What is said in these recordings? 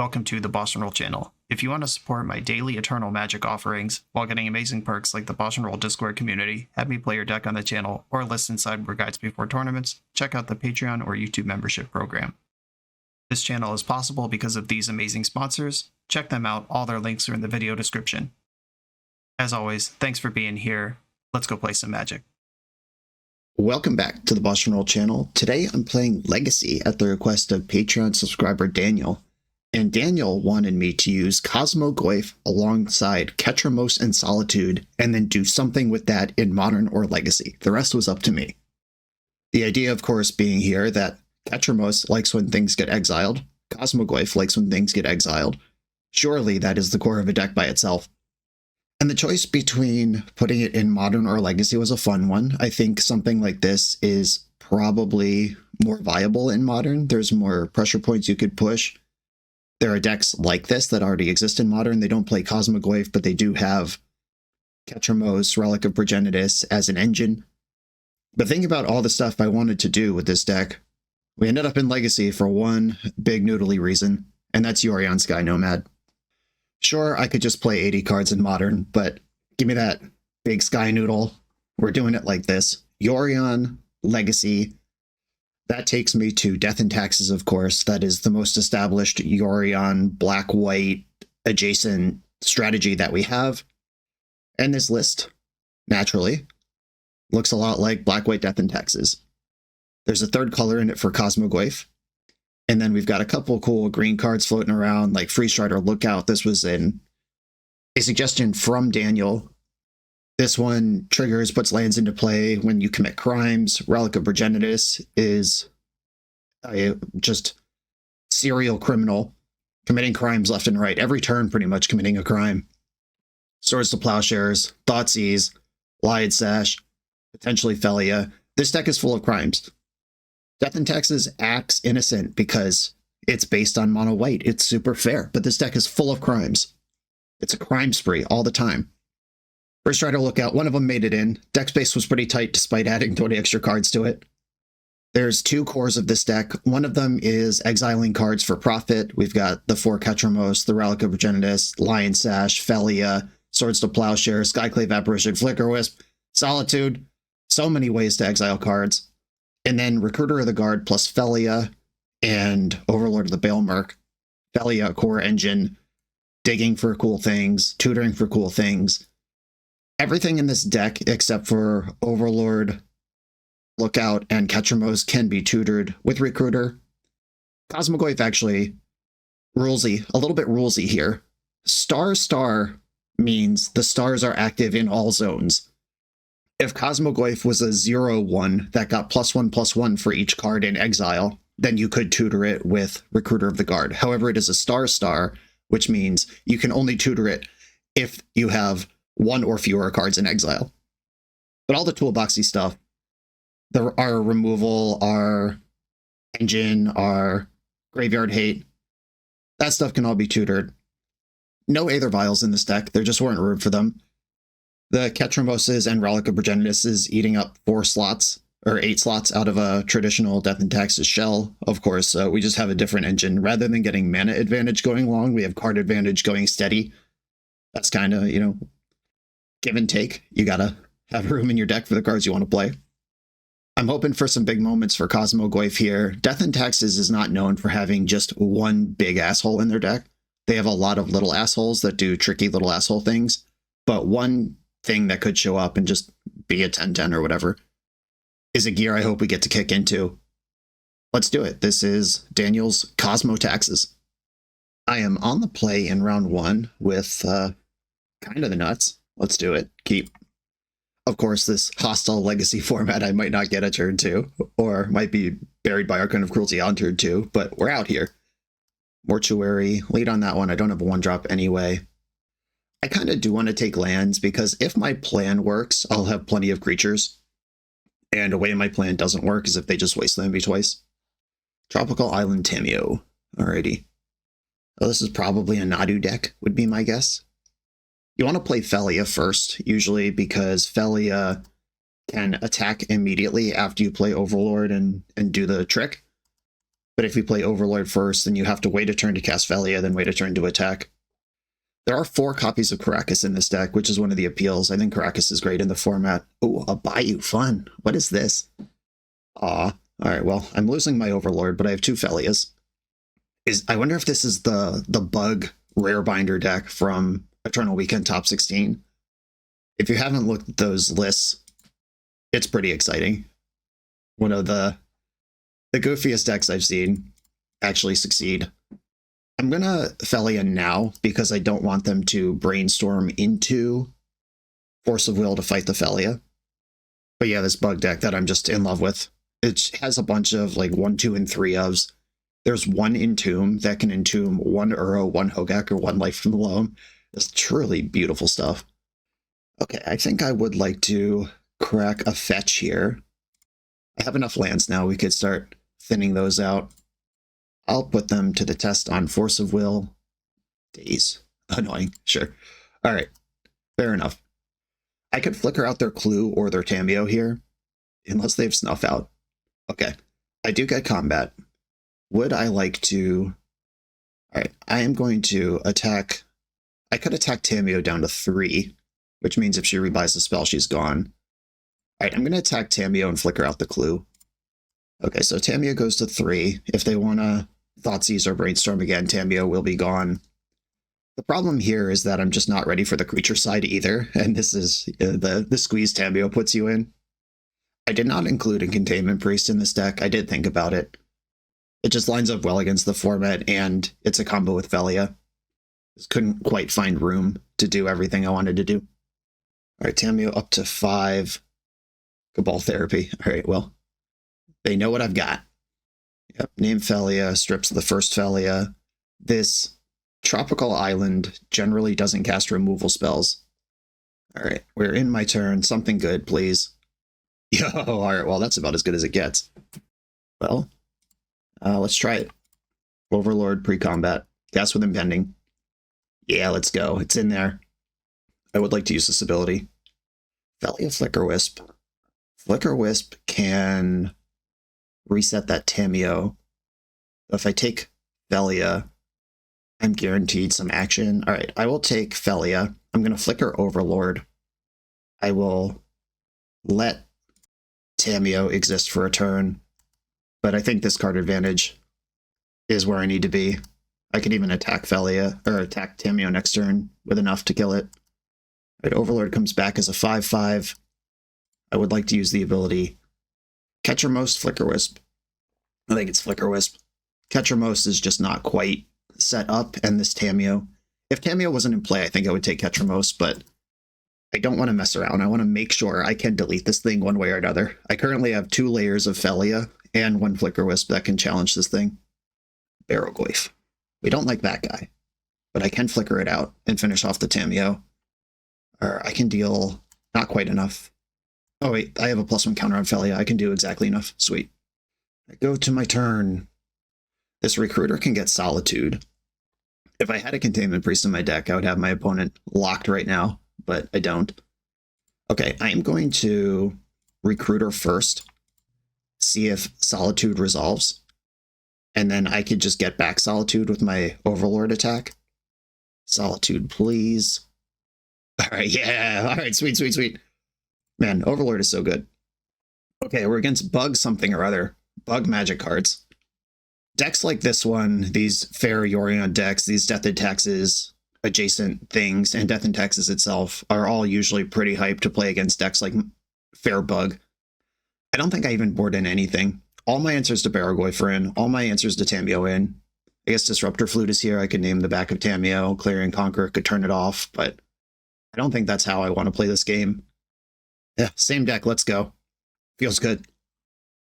welcome to the BoshNRoll channel. If you want to support my daily Eternal Magic offerings while getting amazing perks like the BoshNRoll Discord community, have me play your deck on the channel, or listen sideboard guides before tournaments, check out the Patreon or YouTube membership program. This channel is possible because of these amazing sponsors. Check them out, all their links are in the video description. As always, thanks for being here. Let's go play some Magic. Welcome back to the BoshNRoll channel. Today I'm playing Legacy at the request of Patreon subscriber Daniel. And Daniel wanted me to use Cosmogoyf alongside Ketramos and Solitude, and then do something with that in Modern or Legacy. The rest was up to me. The idea, of course, being here that Ketramos likes when things get exiled, Cosmogoyf likes when things get exiled. Surely that is the core of a deck by itself. And the choice between putting it in Modern or Legacy was a fun one. I think something like this is probably more viable in Modern. There's more pressure points you could push. There are decks like this that already exist in Modern. They don't play Cosmogoyf, but they do have Ketramos, Relic of Progenitus as an engine. But think about all the stuff I wanted to do with this deck. We ended up in Legacy for one big noodly reason, and that's Yorion Sky Nomad. Sure, I could just play 80 cards in Modern, but give me that big Sky Noodle. We're doing it like this. Yorion, Legacy. That takes me to Death and Taxes, of course. That is the most established Yorion black-white adjacent strategy that we have. And this list, naturally, looks a lot like black-white Death and Taxes. There's a third color in it for Cosmogoyf. And then we've got a couple cool green cards floating around, like Free Strider Lookout. This was a suggestion from Daniel. This one triggers, puts lands into play when you commit crimes. Relic of Progenitus is just serial criminal, committing crimes left and right. Every turn, pretty much committing a crime. Swords to Plowshares, Thoughtseize, Lion Sash, potentially Felia. This deck is full of crimes. Death and Taxes acts innocent because it's based on mono white. It's super fair, but this deck is full of crimes. It's a crime spree all the time. First Strider Lookout, one of them made it in. Deck space was pretty tight despite adding 20 extra cards to it. There's two cores of this deck. One of them is exiling cards for profit. We've got the 4 Ketramos, the Relic of Progenitus, Lion Sash, Felia, Swords to Plowshare, Skyclave Apparition, Flicker Wisp, Solitude. So many ways to exile cards. And then Recruiter of the Guard plus Felia and Overlord of the Bailmerk. Felia, core engine, digging for cool things, tutoring for cool things. Everything in this deck, except for Overlord, Lookout, and Ketramos, can be tutored with Recruiter. Cosmogoyf actually rulesy, a little bit rulesy here. Star means the stars are active in all zones. If Cosmogoyf was a 0/1 that got +1/+1 for each card in exile, then you could tutor it with Recruiter of the Guard. However, it is a star, which means you can only tutor it if you have one or fewer cards in exile. But all the toolboxy stuff, our removal, our engine, our graveyard hate, that stuff can all be tutored. No Aether Vials in this deck. There just weren't room for them. The Ketramoses and Relic of Progenitus is eating up 4 slots, or 8 slots out of a traditional Death and Taxes shell. Of course, we just have a different engine. Rather than getting mana advantage going long, we have card advantage going steady. That's kind of, give and take. You gotta have room in your deck for the cards you want to play. I'm hoping for some big moments for Cosmogoyf here. Death and Taxes is not known for having just one big asshole in their deck. They have a lot of little assholes that do tricky little asshole things, but one thing that could show up and just be a 10/10 or whatever is a gear I hope we get to kick into. Let's do it. This is Daniel's Cosmo Taxes. I am on the play in round 1 with kind of the nuts. Let's do it. Keep. Of course, this hostile Legacy format I might not get a turn 2, or might be buried by Archon of Cruelty on turn 2, but we're out here. Mortuary, lead on that one. I don't have a 1-drop anyway. I kind of do want to take lands, because if my plan works, I'll have plenty of creatures. And a way my plan doesn't work is if they just wasteland me twice. Tropical Island Tameo. Alrighty. Well, this is probably a Nadu deck, would be my guess. You want to play Felia first, usually, because Felia can attack immediately after you play Overlord and do the trick. But if you play Overlord first, then you have to wait a turn to cast Velia, then wait a turn to attack. There are 4 copies of Karakas in this deck, which is one of the appeals. I think Karakas is great in the format. Oh, a Bayou, fun. What is this? Aw. Alright, well, I'm losing my Overlord, but I have 2 Velias. I wonder if this is the bug rare binder deck from Eternal Weekend Top 16. If you haven't looked at those lists, it's pretty exciting. One of the goofiest decks I've seen actually succeed. I'm gonna Felia now because I don't want them to brainstorm into Force of Will to fight the Felia. But yeah, this bug deck that I'm just in love with. It has a bunch of like 1, 2, and 3 ofs. There's 1 Entomb that can entomb 1 Uro, 1 Hogak, or 1 life from the loam. It's truly beautiful stuff. Okay, I think I would like to crack a fetch here. I have enough lands now. We could start thinning those out. I'll put them to the test on Force of Will. Days. Annoying. Sure. All right. Fair enough. I could flicker out their Clue or their Tameo here, unless they have Snuff out. Okay. I do get combat. Would I like to... All right. I am going to attack... I could attack Tameo down to 3, which means if she rebuys the spell, she's gone. All right. I'm going to attack Tameo and flicker out the Clue. Okay, so Tameo goes to 3. If they want to Thoughtseize or Brainstorm again, Tameo will be gone. The problem here is that I'm just not ready for the creature side either, and this is the squeeze Tameo puts you in. I did not include a Containment Priest in this deck. I did think about it. It just lines up well against the format, and it's a combo with Velia. Just couldn't quite find room to do everything I wanted to do. All right, Tameo up to 5. Cabal Therapy. All right, well, they know what I've got. Yep, name Felia, strips the first Felia. This tropical island generally doesn't cast removal spells. All right, we're in my turn. Something good, please. Yo, all right, well, that's about as good as it gets. Well, let's try it. Overlord pre-combat. Cast with impending. Yeah, let's go. It's in there. I would like to use this ability. Felia Flicker Wisp. Flicker Wisp can reset that Tameo. If I take Velia, I'm guaranteed some action. All right, I will take Felia. I'm going to Flicker Overlord. I will let Tameo exist for a turn, but I think this card advantage is where I need to be. I could even attack Felia, or attack Tameo next turn with enough to kill it. All right, Overlord comes back as a 5/5. I would like to use the ability Catchermost, Flicker Wisp. I think it's Flicker Wisp. Catchermost is just not quite set up, and this Tameo. If Tameo wasn't in play, I think I would take Catchermost, but I don't want to mess around. I want to make sure I can delete this thing one way or another. I currently have 2 layers of Felia and 1 Flicker Wisp that can challenge this thing. Barrowgoyf. We don't like that guy, but I can flicker it out and finish off the Tameo. Or I can deal not quite enough. Oh wait, I have a +1 counter on Felia. I can do exactly enough. Sweet. I go to my turn. This Recruiter can get Solitude. If I had a Containment Priest in my deck, I would have my opponent locked right now, but I don't. Okay, I am going to Recruiter first, see if Solitude resolves, and then I could just get back Solitude with my Overlord attack. Solitude, please. All right, yeah, all right, sweet, sweet, sweet. Man, Overlord is so good. Okay, we're against Bug something or other. Bug magic cards. Decks like this one, these Fair Yorion decks, these Death and Taxes adjacent things, and Death and Taxes itself are all usually pretty hyped to play against decks like Fair Bug. I don't think I even board in anything. All my answers to Barrowgoyf are in. All my answers to Tameo in. I guess Disruptor Flute is here. I could name the back of Tameo. Clear and Conquer could turn it off, but I don't think that's how I want to play this game. Yeah, same deck. Let's go. Feels good.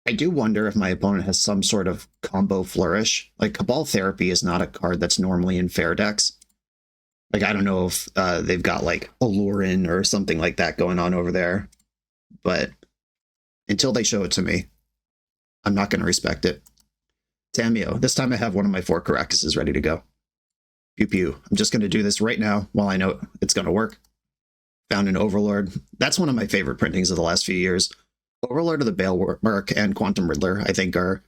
I do wonder if my opponent has some sort of combo flourish. Like, Cabal Therapy is not a card that's normally in Fair decks. Like, I don't know if they've got, like, Allurin or something like that going on over there. But until they show it to me, I'm not going to respect it. Tameo. This time I have one of my 4 Karakas ready to go. Pew pew. I'm just going to do this right now while I know it's going to work. Found an Overlord. That's one of my favorite printings of the last few years. Overlord of the Balemark and Quantum Riddler, I think, are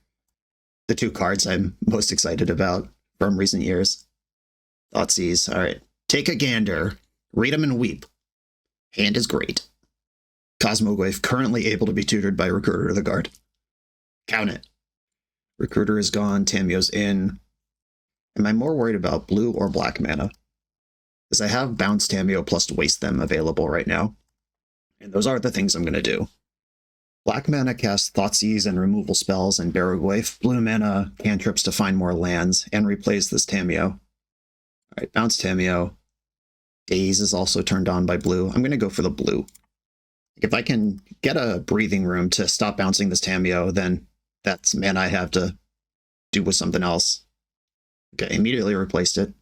the two cards I'm most excited about from recent years. Thoughtseize. All right. Take a gander. Read 'em and weep. Hand is great. Cosmogoyf currently able to be tutored by Recruiter of the Guard. Count it. Recruiter is gone. Tamio's in. Am I more worried about blue or black mana? Because I have Bounce Tamio plus Waste Them available right now. And those are the things I'm going to do. Black mana casts Thoughtseize and removal spells and Barrowgoyf. Blue mana cantrips to find more lands and replace this Tamio. Alright, Bounce Tamio. Daze is also turned on by blue. I'm going to go for the blue. If I can get a breathing room to stop bouncing this Tamio, then that's mana I have to do with something else. Okay, immediately replaced it.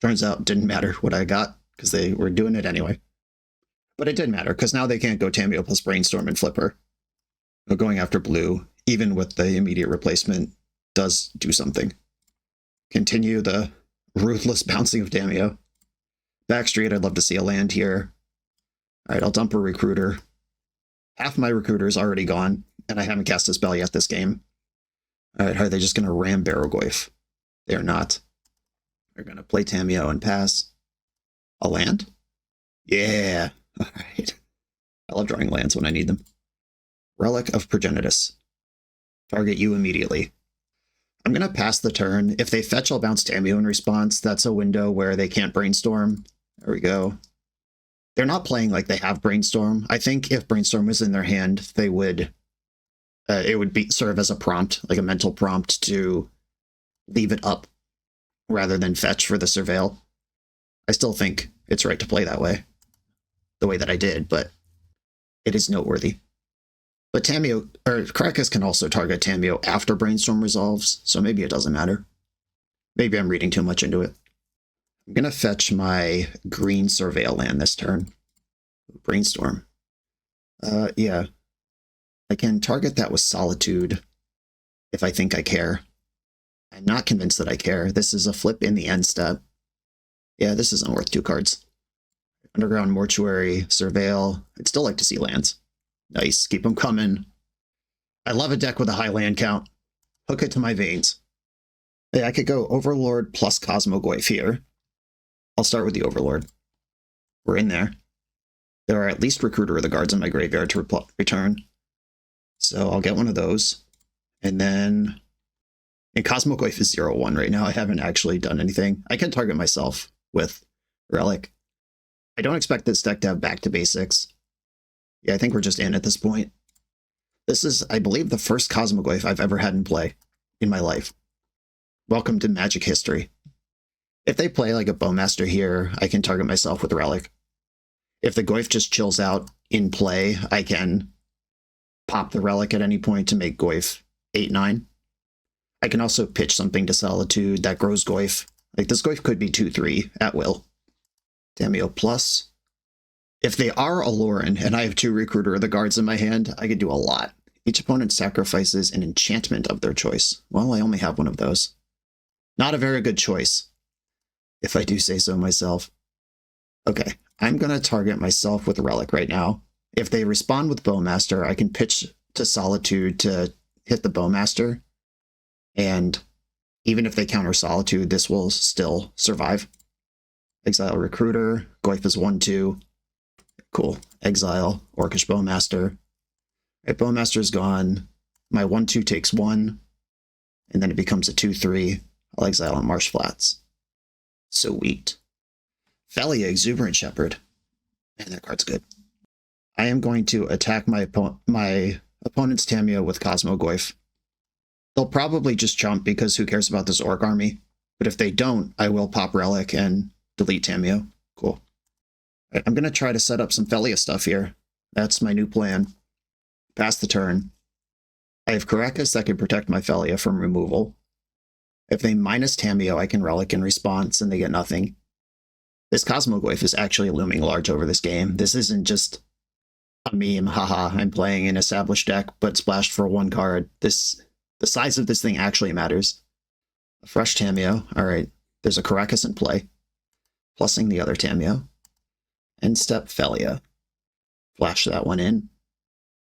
Turns out didn't matter what I got, because they were doing it anyway. But it did matter, because now they can't go Tamio plus Brainstorm and Flipper. But going after blue, even with the immediate replacement, does do something. Continue the ruthless bouncing of Tamio. Backstreet, I'd love to see a land here. Alright, I'll dump a Recruiter. Half my Recruiter is already gone, and I haven't cast a spell yet this game. Alright, are they just going to ram Barrowgoyf? They're not. They're going to play Tamio and pass. A land? Yeah. Alright. I love drawing lands when I need them. Relic of Progenitus. Target you immediately. I'm going to pass the turn. If they fetch, I'll bounce Tamio in response. That's a window where they can't Brainstorm. There we go. They're not playing like they have Brainstorm. I think if Brainstorm was in their hand, they would... it would be serve as a prompt, like a mental prompt to leave it up rather than fetch for the Surveil. I still think it's right to play that way, the way that I did, but it is noteworthy. But Tamio, or Caracas can also target Tamio after Brainstorm resolves, so maybe it doesn't matter. Maybe I'm reading too much into it. I'm going to fetch my green Surveil land this turn. Brainstorm. Yeah. I can target that with Solitude if I think I care. I'm not convinced that I care. This is a flip in the end step. Yeah, this isn't worth 2 cards. Underground Mortuary, Surveil. I'd still like to see lands. Nice, keep them coming. I love a deck with a high land count. Hook it to my veins. Hey, I could go Overlord plus Cosmogoyf here. I'll start with the Overlord. We're in there. There are at least Recruiter of the Guards in my graveyard to return. So I'll get one of those. And then... And Cosmogoyf is 0-1 right now. I haven't actually done anything. I can target myself with Relic. I don't expect this deck to have back to basics. Yeah, I think we're just in at this point. This is, I believe, the first Cosmogoyf I've ever had in play in my life. Welcome to Magic history. If they play like a Bowmaster here, I can target myself with Relic. If the Goyf just chills out in play, I can pop the Relic at any point to make Goyf 8-9. I can also pitch something to Solitude that grows Goyf. Like, this Goyf could be 2-3 at will. Tamio plus. If they are Aloran and I have 2 Recruiter of the Guards in my hand, I could do a lot. Each opponent sacrifices an enchantment of their choice. Well, I only have one of those. Not a very good choice, if I do say so myself. Okay, I'm going to target myself with Relic right now. If they respond with Bowmaster, I can pitch to Solitude to hit the Bowmaster. And even if they counter Solitude, this will still survive. Exile Recruiter. Goyf is 1-2. Cool. Exile. Orcish Bowmaster. Right, Bowmaster's gone. My 1-2 takes 1. And then it becomes a 2-3. I'll exile on Marsh Flats. Sweet. Felia, Exuberant Shepherd. Man, that card's good. I am going to attack my opponent's Tamio with Cosmogoyf. They'll probably just jump because who cares about this Orc army? But if they don't, I will pop Relic and delete Tamio. Cool. Right, I'm going to try to set up some Felia stuff here. That's my new plan. Pass the turn. I have Caracas that can protect my Felia from removal. If they minus Tamio, I can Relic in response and they get nothing. This Cosmogoyf is actually looming large over this game. This isn't just a meme, haha, I'm playing an established deck, but splashed for 1 card. The size of this thing actually matters. A fresh Tamio. Alright, there's a Caracas in play. Plussing the other Tamio. End step Felia. Flash that one in.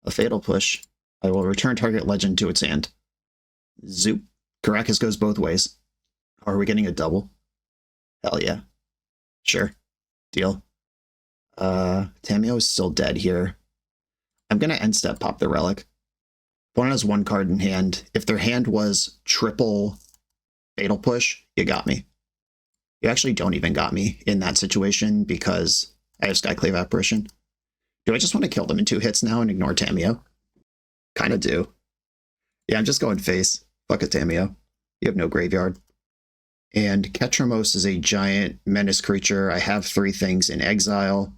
A Fatal Push. I will return target legend to its hand. Zoop. Caracas goes both ways. Are we getting a double? Hell yeah. Sure. Deal. Tamio is still dead here. I'm gonna end step pop the relic. Opponent has one card in hand. If their hand was triple fatal push, you got me. You actually don't even got me in that situation because I have Skyclave Apparition. Do I just want to kill them in 2 hits now and ignore Tamio? Kind of do. Yeah, I'm just going face. Fuck it, Tamio. You have no graveyard. And Ketramos is a giant menace creature. I have 3 things in exile.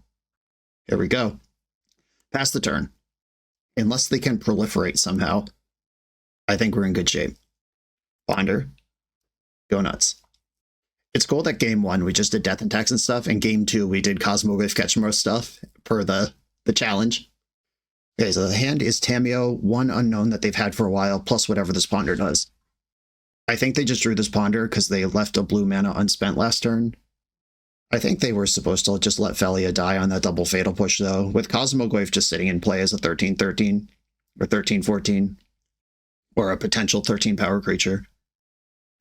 Here we go. Pass the turn. Unless they can proliferate somehow, I think we're in good shape. Ponder. Go nuts. It's cool that game 1 we just did Death and Tax and stuff, and game 2 we did Cosmogoyf Ketchmos stuff per the challenge. Okay, so the hand is Tamio, 1 unknown that they've had for a while, plus whatever this Ponder does. I think they just drew this Ponder because they left a blue mana unspent last turn. I think they were supposed to just let Felia die on that double fatal push, though, with Cosmogoyf just sitting in play as a 13-13, or 13-14, or a potential 13 power creature.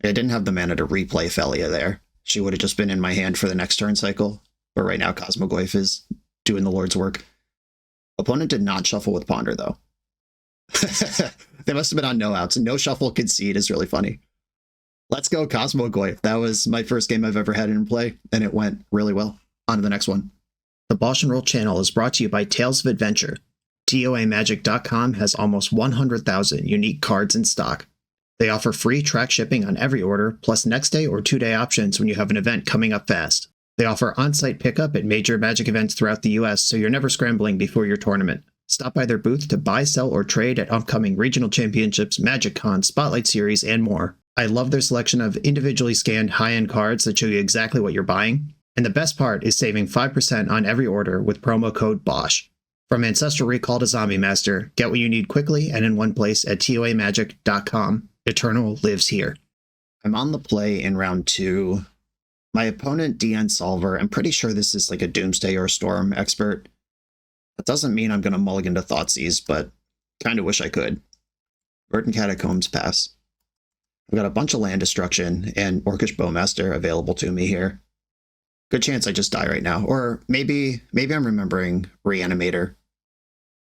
I didn't have the mana to replay Felia there. She would have just been in my hand for the next turn cycle, but right now Cosmogoyf is doing the Lord's work. Opponent did not shuffle with Ponder, though. They must have been on no outs. No shuffle concede is really funny. Let's go Cosmogoyf. That was my first game I've ever had in play, and it went really well. On to the next one. The BoshNRoll channel is brought to you by Tales of Adventure. TOAMagic.com has almost 100,000 unique cards in stock. They offer free track shipping on every order, plus next day or 2-day options when you have an event coming up fast. They offer on-site pickup at major Magic events throughout the US, so you're never scrambling before your tournament. Stop by their booth to buy, sell, or trade at upcoming regional championships, Magic Con, Spotlight Series, and more. I love their selection of individually scanned high-end cards that show you exactly what you're buying. And the best part is saving 5% on every order with promo code BOSH. From Ancestral Recall to Zombie Master, get what you need quickly and in one place at TOAMagic.com. Eternal lives here. I'm on the play in round 2. My opponent, DN Solver, I'm pretty sure this is like a Doomsday or Storm expert. That doesn't mean I'm going to mulligan to Thoughtseize, but kind of wish I could. Verdant Catacombs pass. I've got a bunch of land destruction and Orcish Bowmaster available to me here. Good chance I just die right now. Or maybe I'm remembering Reanimator.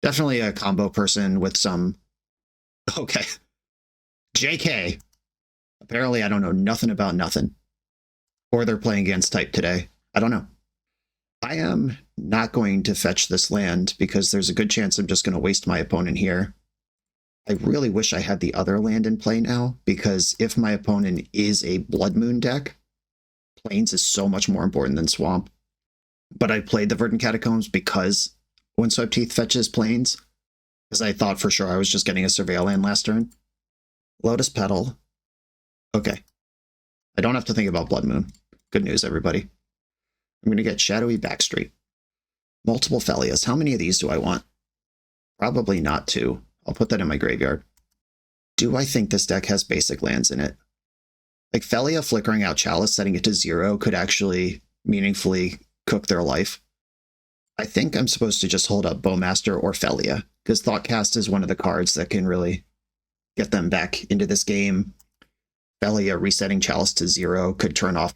Definitely a combo person with some... Okay. JK. Apparently I don't know nothing about nothing. Or they're playing against type today. I don't know. I am not going to fetch this land because there's a good chance I'm just going to waste my opponent here. I really wish I had the other land in play now, because if my opponent is a Blood Moon deck, Plains is so much more important than Swamp. But I played the Verdant Catacombs because Windswept Heath fetches Plains, because I thought for sure I was just getting a Surveil land last turn. Lotus Petal. Okay. I don't have to think about Blood Moon. Good news, everybody. I'm going to get Shadowy Backstreet. Multiple Felias. How many of these do I want? Probably not 2. I'll put that in my graveyard. Do I think this deck has basic lands in it? Like Felia flickering out Chalice, setting it to 0 could actually meaningfully cook their life. I think I'm supposed to just hold up Bowmaster or Felia, because Thoughtcast is one of the cards that can really get them back into this game. Felia resetting Chalice to 0 could turn off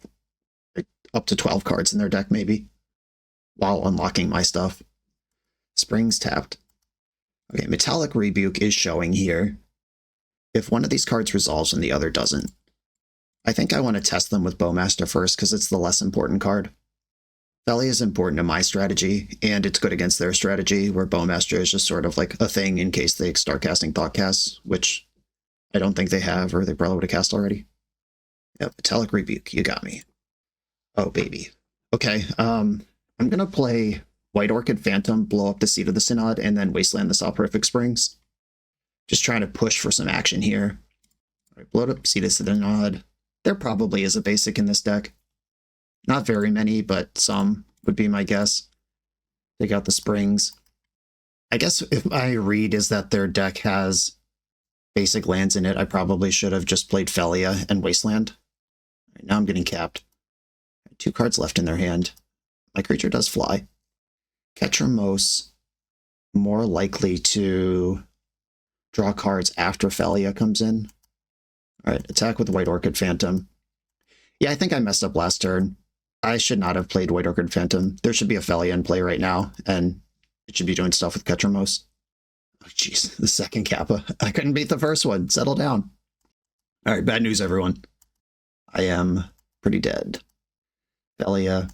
like, up to 12 cards in their deck, maybe, while unlocking my stuff. Springs tapped. Okay, Metallic Rebuke is showing here. If one of these cards resolves and the other doesn't, I think I want to test them with Bowmaster first because it's the less important card. Felia is important to my strategy, and it's good against their strategy, where Bowmaster is just sort of like a thing in case they start casting Thoughtcasts, which I don't think they have, or they probably would have cast already. Yep, Metallic Rebuke, you got me. Oh, baby. Okay, I'm going to play White Orchid Phantom, blow up the Seat of the Synod, and then Wasteland the Soporific Springs. Just trying to push for some action here. All right, blow up Seat of the Synod. There probably is a basic in this deck. Not very many, but some would be my guess. Take out the Springs. I guess if my read is that their deck has basic lands in it, I probably should have just played Felia and Wasteland. All right, now I'm getting capped. 2 cards left in their hand. My creature does fly. Ketramos, more likely to draw cards after Felia comes in. Alright, attack with White Orchid Phantom. Yeah, I think I messed up last turn. I should not have played White Orchid Phantom. There should be a Felia in play right now, and it should be doing stuff with Ketramos. Oh, jeez, the second Kappa. I couldn't beat the first one. Settle down. Alright, bad news, everyone. I am pretty dead. Felia.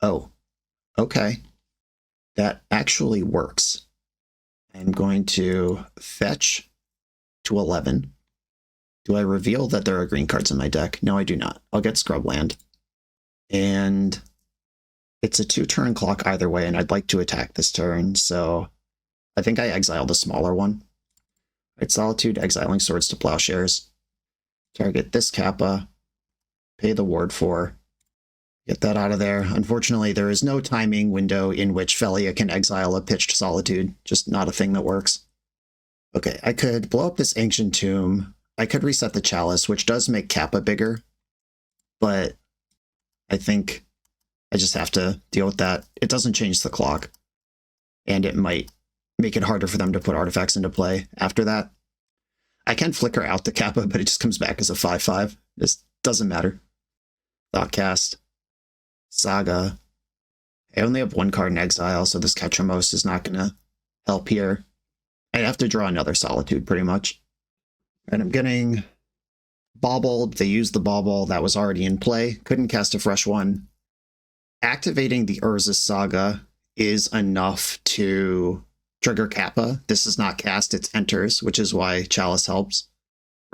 Oh, okay. That actually works. I'm going to fetch to 11. Do I reveal that there are green cards in my deck? No, I do not. I'll get Scrubland. And it's a 2-turn clock either way, and I'd like to attack this turn, so I think I exile the smaller one. Right, Solitude, exiling Swords to Plowshares. Target this Kappa. Pay the ward 4. Get that out of there. Unfortunately, there is no timing window in which Felia can exile a pitched Solitude. Just not a thing that works. Okay, I could blow up this Ancient Tomb. I could reset the Chalice, which does make Kappa bigger. But I think I just have to deal with that. It doesn't change the clock. And it might make it harder for them to put artifacts into play after that. I can flicker out the Kappa, but it just comes back as a 5/5. This doesn't matter. Thoughtcast. Saga. I only have 1 card in exile, so this Ketramos is not going to help here. I'd have to draw another Solitude, pretty much. And I'm getting bobbled. They used the bobble that was already in play. Couldn't cast a fresh one. Activating the Urza's Saga is enough to trigger Kappa. This is not cast, it's enters, which is why Chalice helps.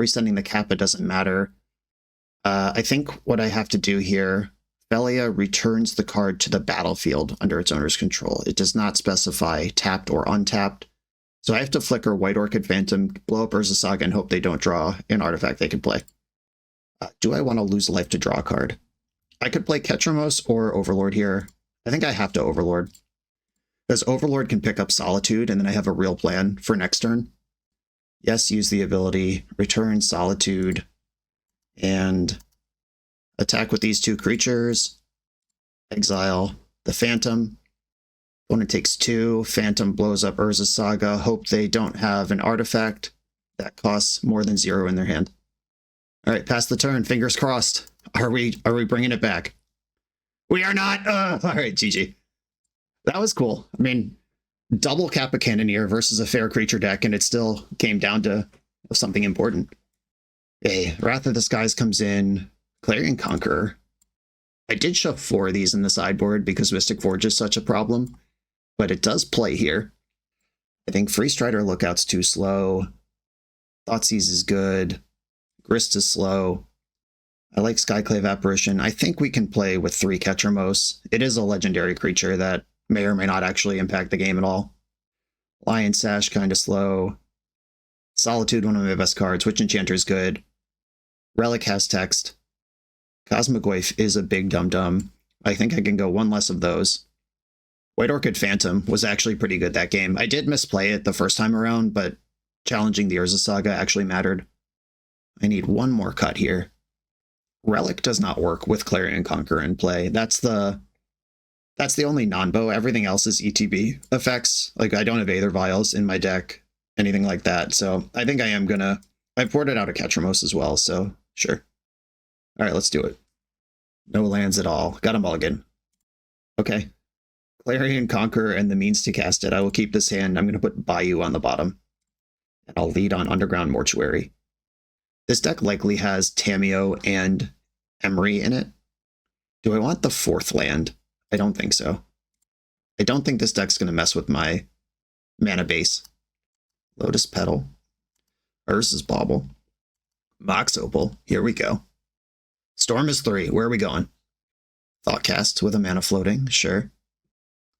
Resending the Kappa doesn't matter. I think what I have to do here, Felia returns the card to the battlefield under its owner's control. It does not specify tapped or untapped. So I have to flicker White Orchid Phantom, blow up Urza's Saga, and hope they don't draw an artifact they can play. Do I want to lose life to draw a card? I could play Ketramos or Overlord here. I think I have to Overlord. Because Overlord can pick up Solitude, and then I have a real plan for next turn. Yes, use the ability, return Solitude, and attack with these 2 creatures. Exile the Phantom. Opponent takes 2. Phantom blows up Urza's Saga. Hope they don't have an artifact that costs more than 0 in their hand. All right, pass the turn. Fingers crossed. Are we bringing it back? We are not. All right, GG. That was cool. I mean, double Kappa Cannoneer versus a fair creature deck, and it still came down to something important. Hey, Wrath of the Skies comes in. Clarion Conqueror. I did shove 4 of these in the sideboard because Mystic Forge is such a problem, but it does play here. I think Free Strider Lookout's too slow. Thoughtseize is good. Grist is slow. I like Skyclave Apparition. I think we can play with 3 Ketramos. It is a legendary creature that may or may not actually impact the game at all. Lion Sash, kind of slow. Solitude, one of my best cards. Witch Enchanter is good. Relic has text. Cosmogoyf is a big dum-dum. I think I can go 1 less of those. White Orchid Phantom was actually pretty good that game. I did misplay it the first time around, but challenging the Urza Saga actually mattered. I need 1 more cut here. Relic does not work with Clarion Conqueror in play. That's the only non-bow. Everything else is ETB effects. Like, I don't have Aether Vials in my deck, anything like that. So I think I am gonna... I've ported out a Ketramos as well, so sure. All right, let's do it. No lands at all. Got a mulligan. Okay. Clarion Conqueror and the means to cast it. I will keep this hand. I'm going to put Bayou on the bottom. And I'll lead on Underground Mortuary. This deck likely has Tameo and Emery in it. Do I want the 4th land? I don't think so. I don't think this deck's going to mess with my mana base. Lotus Petal. Urza's Bauble. Mox Opal. Here we go. Storm is 3. Where are we going? Thoughtcast with a mana floating. Sure.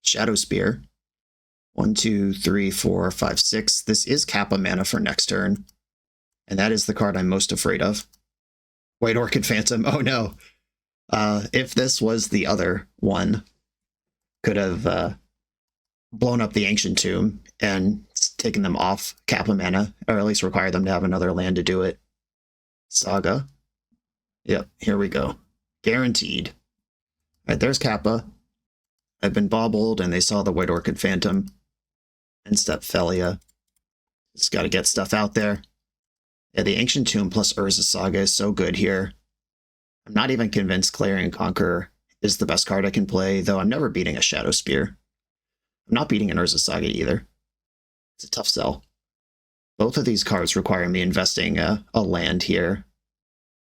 Shadow Spear. 1, 2, 3, 4, 5, 6. This is Kappa mana for next turn. And that is the card I'm most afraid of. White Orchid Phantom. Oh no. If this was the other one, could have blown up the Ancient Tomb and taken them off Kappa mana, or at least require them to have another land to do it. Saga. Yep, here we go. Guaranteed. Alright, there's Kappa. I've been bobbled, and they saw the White Orchid Phantom. And step Felia. Just gotta get stuff out there. Yeah, the Ancient Tomb plus Urza Saga is so good here. I'm not even convinced Clarion Conqueror is the best card I can play, though I'm never beating a Shadow Spear. I'm not beating an Urza Saga either. It's a tough sell. Both of these cards require me investing a land here.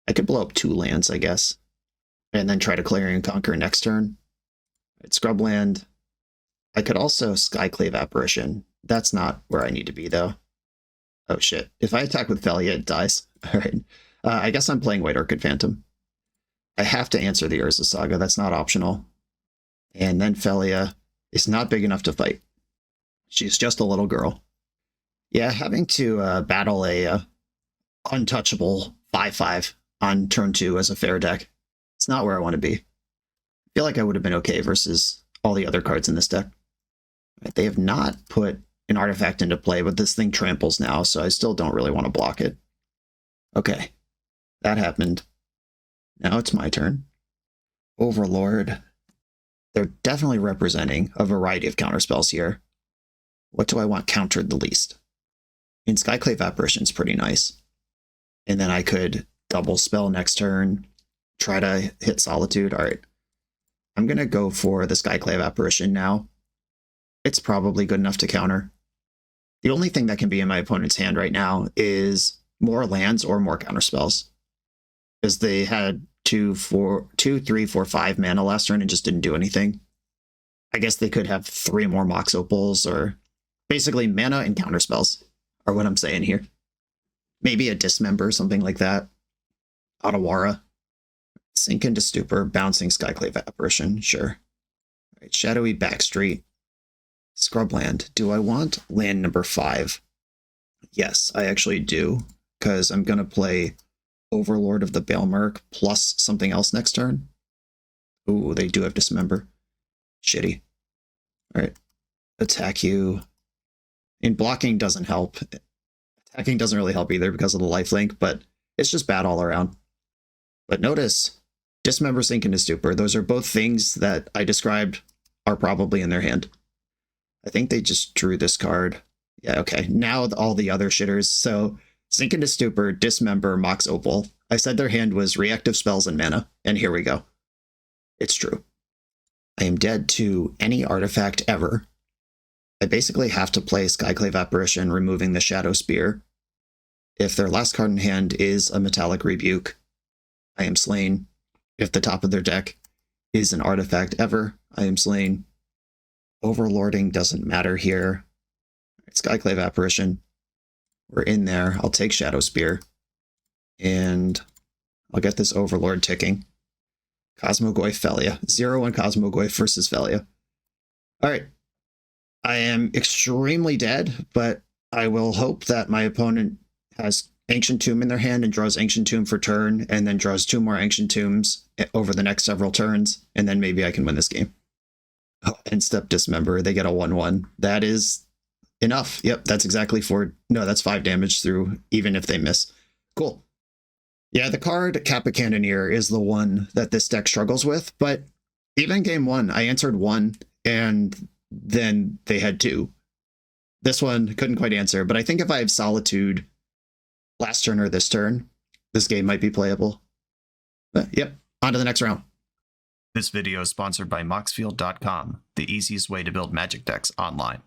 I could blow up 2 lands, I guess, and then try to Clarion Conqueror next turn. Right, Scrubland. I could also Skyclave Apparition. That's not where I need to be, though. Oh shit. If I attack with Felia, it dies. Alright. I guess I'm playing White Orchid Phantom. I have to answer the Urza Saga. That's not optional. And then Felia is not big enough to fight. She's just a little girl. Yeah, having to battle a untouchable 5/5 on turn 2 as a fair deck. It's not where I want to be. I feel like I would have been okay versus all the other cards in this deck. Right, they have not put an artifact into play, but this thing tramples now, so I still don't really want to block it. Okay, that happened. Now it's my turn. Overlord. They're definitely representing a variety of counterspells here. What do I want countered the least? In Skyclave Apparition's pretty nice. And then I could double spell next turn, try to hit Solitude. All right. I'm going to go for the Skyclave Apparition now. It's probably good enough to counter. The only thing that can be in my opponent's hand right now is more lands or more counterspells. Because they had 2, 3, 4, 5 mana last turn and just didn't do anything. I guess they could have 3 more Mox Opals, or basically mana and counterspells are what I'm saying here. Maybe a Dismember, something like that. Otawara. Sink into Stupor, bouncing Skyclave Apparition, sure. All right, Shadowy Backstreet. Scrubland. Do I want land number 5? Yes, I actually do, because I'm going to play Overlord of the Baelmerk plus something else next turn. Ooh, they do have Dismember. Shitty. All right, attack you. And blocking doesn't help. Attacking doesn't really help either because of the lifelink, but it's just bad all around. But notice, Dismember, Sink into Stupor. Those are both things that I described are probably in their hand. I think they just drew this card. Yeah, okay. Now all the other shitters. So Sink into Stupor, Dismember, Mox Opal. I said their hand was reactive spells and mana, and here we go. It's true. I am dead to any artifact ever. I basically have to play Skyclave Apparition, removing the Shadow Spear. If their last card in hand is a Metallic Rebuke, I am slain. If the top of their deck is an artifact ever, I am slain. Overlording doesn't matter here. Skyclave Apparition. We're in there. I'll take Shadow Spear. And I'll get this Overlord ticking. Cosmogoyf Felia. 0-1 Cosmogoyf versus Felia. Alright. I am extremely dead, but I will hope that my opponent has Ancient Tomb in their hand and draws Ancient Tomb for turn, and then draws 2 more Ancient Tombs over the next several turns, and then maybe I can win this game. Oh, end step Dismember. They get a 1/1. That is enough. Yep, that's exactly 4. No, that's 5 damage through, even if they miss. Cool. Yeah, the card Kappa Cannoneer is the one that this deck struggles with, but even game 1, I answered 1, and then they had 2. This one couldn't quite answer, but I think if I have Solitude last turn or this turn, this game might be playable. But yep, on to the next round. This video is sponsored by Moxfield.com, the easiest way to build Magic decks online.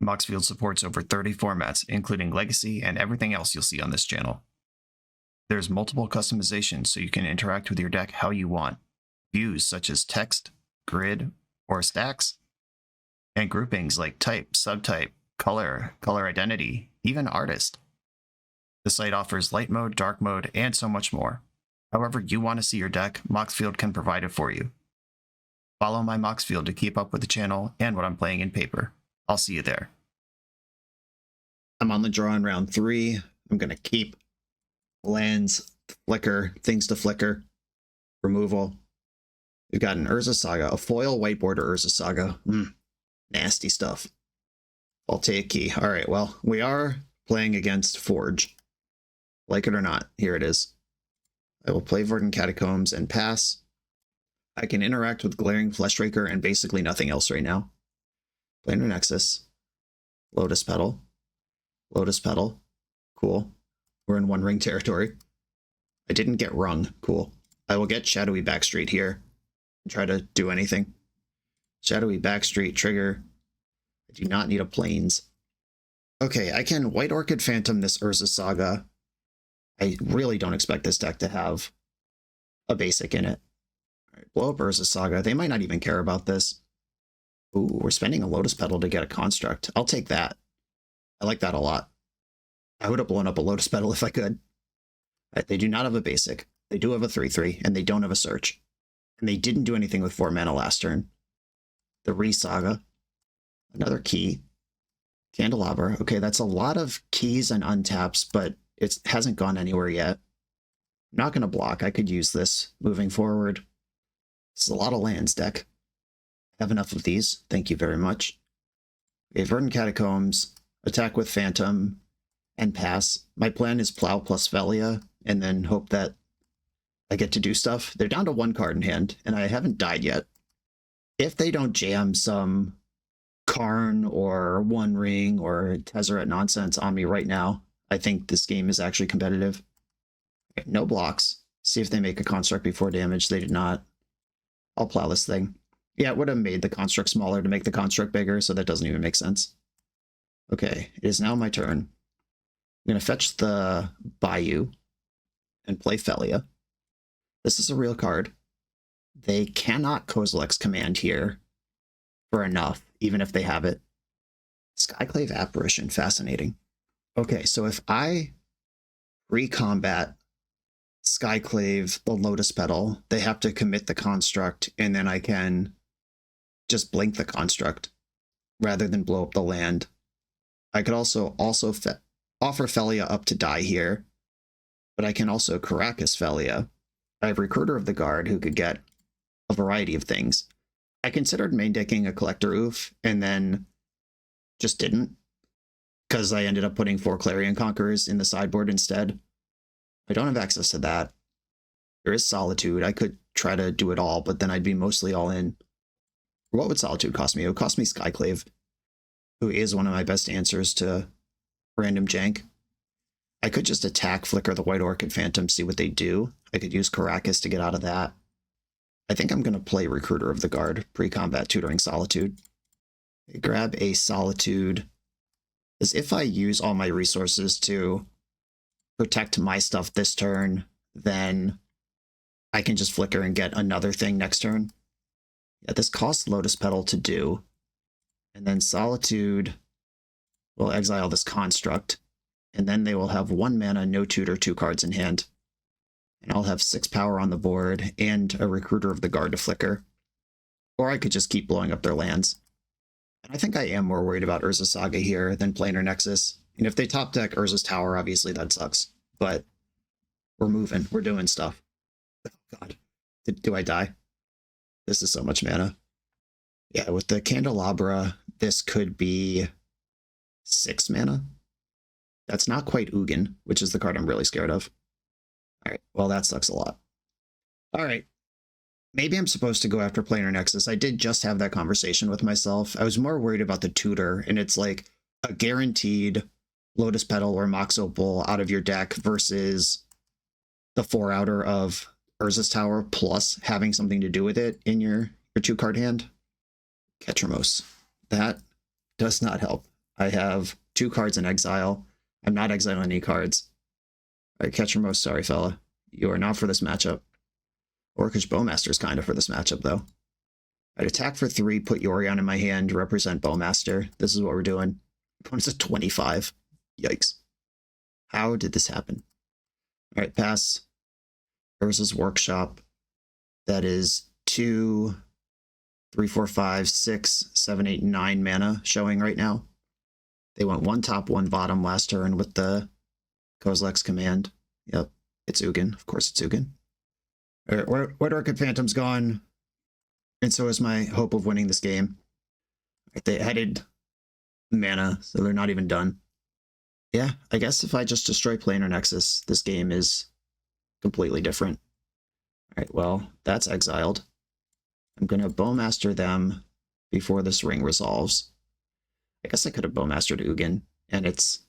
Moxfield supports over 30 formats, including Legacy and everything else you'll see on this channel. There's multiple customizations so you can interact with your deck how you want. Views such as text, grid, or stacks, and groupings like type, subtype, color, color identity, even artist. The site offers light mode, dark mode, and so much more. However you want to see your deck, Moxfield can provide it for you. Follow my Moxfield to keep up with the channel and what I'm playing in paper. I'll see you there. I'm on the draw in round 3. I'm going to keep lands, flicker, things to flicker, removal. We've got an Urza Saga, a foil white border Urza Saga. Nasty stuff. I'll take key. All right, well, we are playing against Forge. Like it or not, here it is. I will play Verdant Catacombs and pass. I can interact with Glaring Fleshraker and basically nothing else right now. Planar Nexus. Lotus Petal. Lotus Petal. Cool. We're in One Ring territory. I didn't get rung. Cool. I will get Shadowy Backstreet here. Try to do anything. Shadowy Backstreet trigger. I do not need a Plains. Okay, I can White Orchid Phantom this Urza Saga. I really don't expect this deck to have a basic in it. All right, blow up Urza Saga. They might not even care about this. Ooh, we're spending a Lotus Petal to get a construct. I'll take that. I like that a lot. I would have blown up a Lotus Petal if I could. Right, they do not have a basic. They do have a 3/3, and they don't have a search. And they didn't do anything with 4 mana last turn. The Re-Saga. Another key. Candelabra. Okay, that's a lot of keys and untaps, but it hasn't gone anywhere yet. I'm not going to block. I could use this moving forward. This is a lot of lands, deck. I have enough of these. Thank you very much. Okay, Verdant Catacombs, attack with Phantom, and pass. My plan is Plow plus Velia, and then hope that I get to do stuff. They're down to 1 card in hand, and I haven't died yet. If they don't jam some Karn or One Ring or Tezzeret nonsense on me right now, I think this game is actually competitive. Okay, no blocks. See if they make a construct before damage. They did not. I'll plow this thing. Yeah, it would have made the construct smaller to make the construct bigger, so that doesn't even make sense. Okay, it is now my turn. I'm going to fetch the Bayou and play Felia. This is a real card. They cannot Kozilek's Command here for enough, even if they have it. Skyclave Apparition, fascinating. Okay, so if I re-combat Skyclave the Lotus Petal, they have to commit the construct, and then I can just blink the construct rather than blow up the land. I could also offer Felia up to die here, but I can also Caracas Felia. I have Recruiter of the Guard who could get a variety of things. I considered main decking a Collector Oof and then just didn't, because I ended up putting 4 Clarion Conquerors in the sideboard instead. I don't have access to that. There is Solitude. I could try to do it all, but then I'd be mostly all in. What would Solitude cost me? It would cost me Skyclave, who is one of my best answers to random jank. I could just attack, flicker the White Orchid Phantom, see what they do. I could use Caracas to get out of that. I think I'm going to play Recruiter of the Guard, pre-combat tutoring Solitude. I grab a Solitude, as if I use all my resources to protect my stuff this turn, then I can just flicker and get another thing next turn. Yeah, this costs Lotus Petal to do. And then Solitude will exile this construct. And then they will have 1 mana, no tutor, 2 cards in hand. And I'll have 6 power on the board and a Recruiter of the Guard to flicker. Or I could just keep blowing up their lands. And I think I am more worried about Urza Saga here than Planar Nexus. And if they top deck Urza's Tower, obviously that sucks. But we're moving. We're doing stuff. Oh, God. Do I die? This is so much mana. Yeah, with the Candelabra, this could be 6 mana. That's not quite Ugin, which is the card I'm really scared of. All right, well, that sucks a lot. All right. Maybe I'm supposed to go after Planar Nexus. I did just have that conversation with myself. I was more worried about the tutor, and it's like a guaranteed Lotus Petal or Mox Opal out of your deck versus the 4-outer of Urza's Tower plus having something to do with it in your 2-card hand. Ketramos. That does not help. I have 2 cards in exile. I'm not exiling any cards. All right, Ketramos, sorry, fella. You are not for this matchup. Orcish Bowmaster's kind of for this matchup, though. I'd attack for 3, put Yorion in my hand to represent Bowmaster. This is what we're doing. Opponent's at 25. Yikes. How did this happen? All right, pass. Urza's Workshop. That is 2, 3, 4, 5, 6, 7, 8, 9 mana showing right now. They went 1 top, 1 bottom last turn with the Kozilek's Command. Yep, it's Ugin. Of course it's Ugin. All right, White Orchid Phantom's gone. And so is my hope of winning this game. Right, they added mana, so they're not even done. Yeah, I guess if I just destroy Planar Nexus, this game is completely different. All right, well, that's exiled. I'm going to Bowmaster them before this ring resolves. I guess I could have Bowmastered Ugin, and it's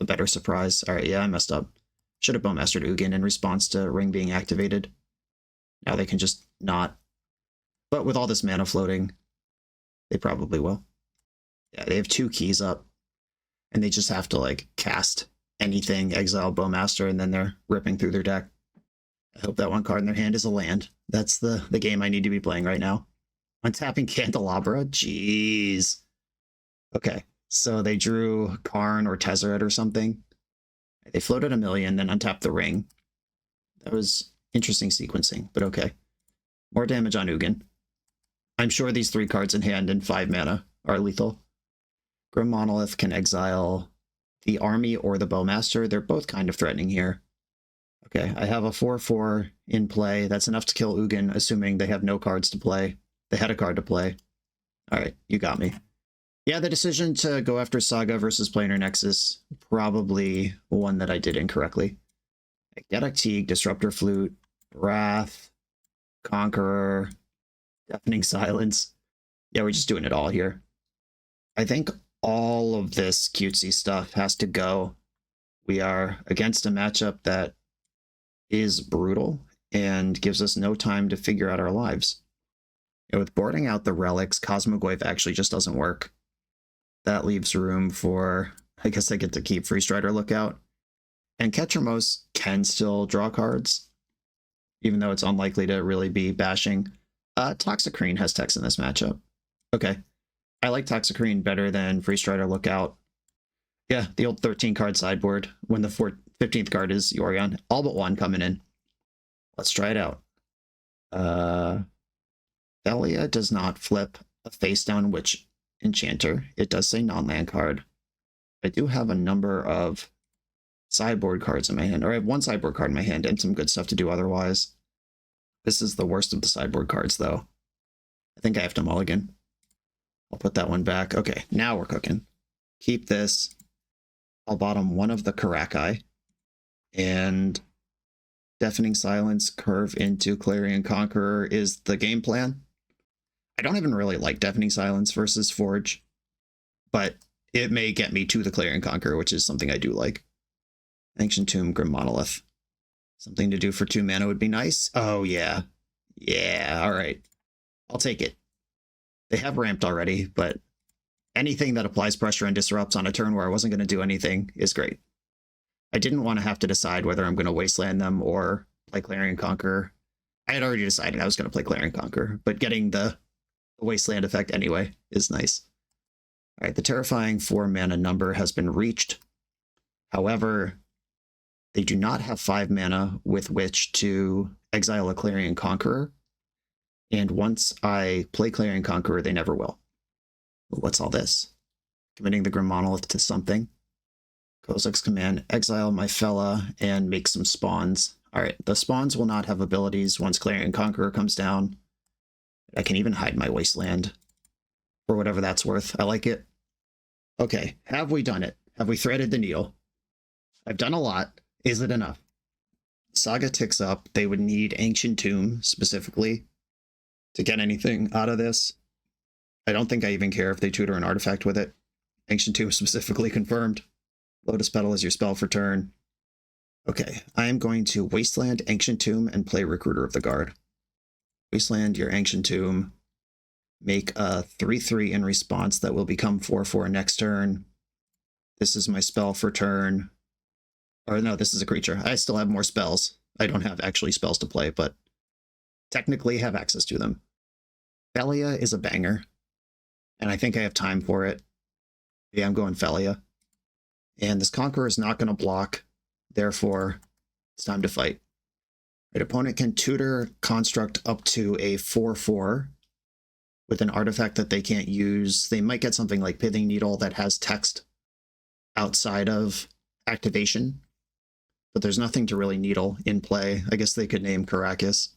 a better surprise. All right, yeah, I messed up. Should have Bowmastered Ugin in response to Ring being activated. Now they can just not. But with all this mana floating, they probably will. Yeah, they have 2 keys up, and they just have to, like, cast anything, exile Bowmaster, and then they're ripping through their deck. I hope that one card in their hand is a land. That's the game I need to be playing right now. Untapping Candelabra? Jeez. Okay, so they drew Karn or Tezzeret or something. They floated a million, then untapped the ring. That was interesting sequencing, but okay. More damage on Ugin. I'm sure these 3 cards in hand and 5 mana are lethal. Grim Monolith can exile the army or the Bowmaster. They're both kind of threatening here. Okay, I have a 4/4 in play. That's enough to kill Ugin, assuming they have no cards to play. They had a card to play. All right, you got me. Yeah, the decision to go after Saga versus Planar Nexus, probably one that I did incorrectly. Getic Teague, Disruptor Flute, Wrath, Conqueror, Deafening Silence. Yeah, we're just doing it all here. I think all of this cutesy stuff has to go. We are against a matchup that is brutal and gives us no time to figure out our lives. You know, with boarding out the relics, Cosmogoyf actually just doesn't work. That leaves room for, I guess I get to keep Free Strider Lookout. And Ketchermos can still draw cards, even though it's unlikely to really be bashing. Toxicrene has text in this matchup. Okay. I like Toxicrene better than Free Strider Lookout. Yeah, the old 13-card sideboard when the 15th card is Yorion. All but one coming in. Let's try it out. Thalia does not flip a face-down Witch Enchanter. It does say non-land card. I do have a number of sideboard cards in my hand, or I have 1 sideboard card in my hand and some good stuff to do otherwise. This is the worst of the sideboard cards, though. I think I have to mulligan. I'll put that one back. Okay, now we're cooking. Keep this. I'll bottom 1 of the Karakai. And Deafening Silence, curve into Clarion Conqueror is the game plan. I don't even really like Deafening Silence versus Forge, but it may get me to the Clarion Conqueror, which is something I do like. Ancient Tomb, Grim Monolith. Something to do for 2 mana would be nice. Oh, yeah. Yeah, all right. I'll take it. They have ramped already, but anything that applies pressure and disrupts on a turn where I wasn't going to do anything is great. I didn't want to have to decide whether I'm going to Wasteland them or play Clarion Conqueror. I had already decided I was going to play Clarion Conqueror, but getting the Wasteland effect anyway is nice. All right, the terrifying 4 mana number has been reached. However, they do not have 5 mana with which to exile a Clarion Conqueror. And once I play Clarion Conqueror, they never will. What's all this? Committing the Grim Monolith to something. Kozak's command, exile my fella and make some spawns. All right, the spawns will not have abilities once Clarion Conqueror comes down. I can even hide my Wasteland for whatever that's worth. I like it. Okay, have we done it? Have we threaded the needle? I've done a lot. Is it enough? Saga ticks up. They would need Ancient Tomb specifically to get anything out of this. I don't think I even care if they tutor an artifact with it. Ancient Tomb specifically confirmed. Lotus Petal is your spell for turn. Okay, I am going to Wasteland Ancient Tomb and play Recruiter of the Guard. Wasteland your Ancient Tomb. Make a 3/3 in response that will become 4/4 next turn. This is my spell for turn. Or no, this is a creature. I still have more spells. I don't have actually spells to play, but technically have access to them. Thalia is a banger, and I think I have time for it. Yeah, I'm going Thalia. And this Conqueror is not going to block, therefore it's time to fight. Right, opponent can tutor construct up to a 4/4 with an artifact that they can't use. They might get something like Pithing Needle that has text outside of activation, but there's nothing to really needle in play. I guess they could name Caracas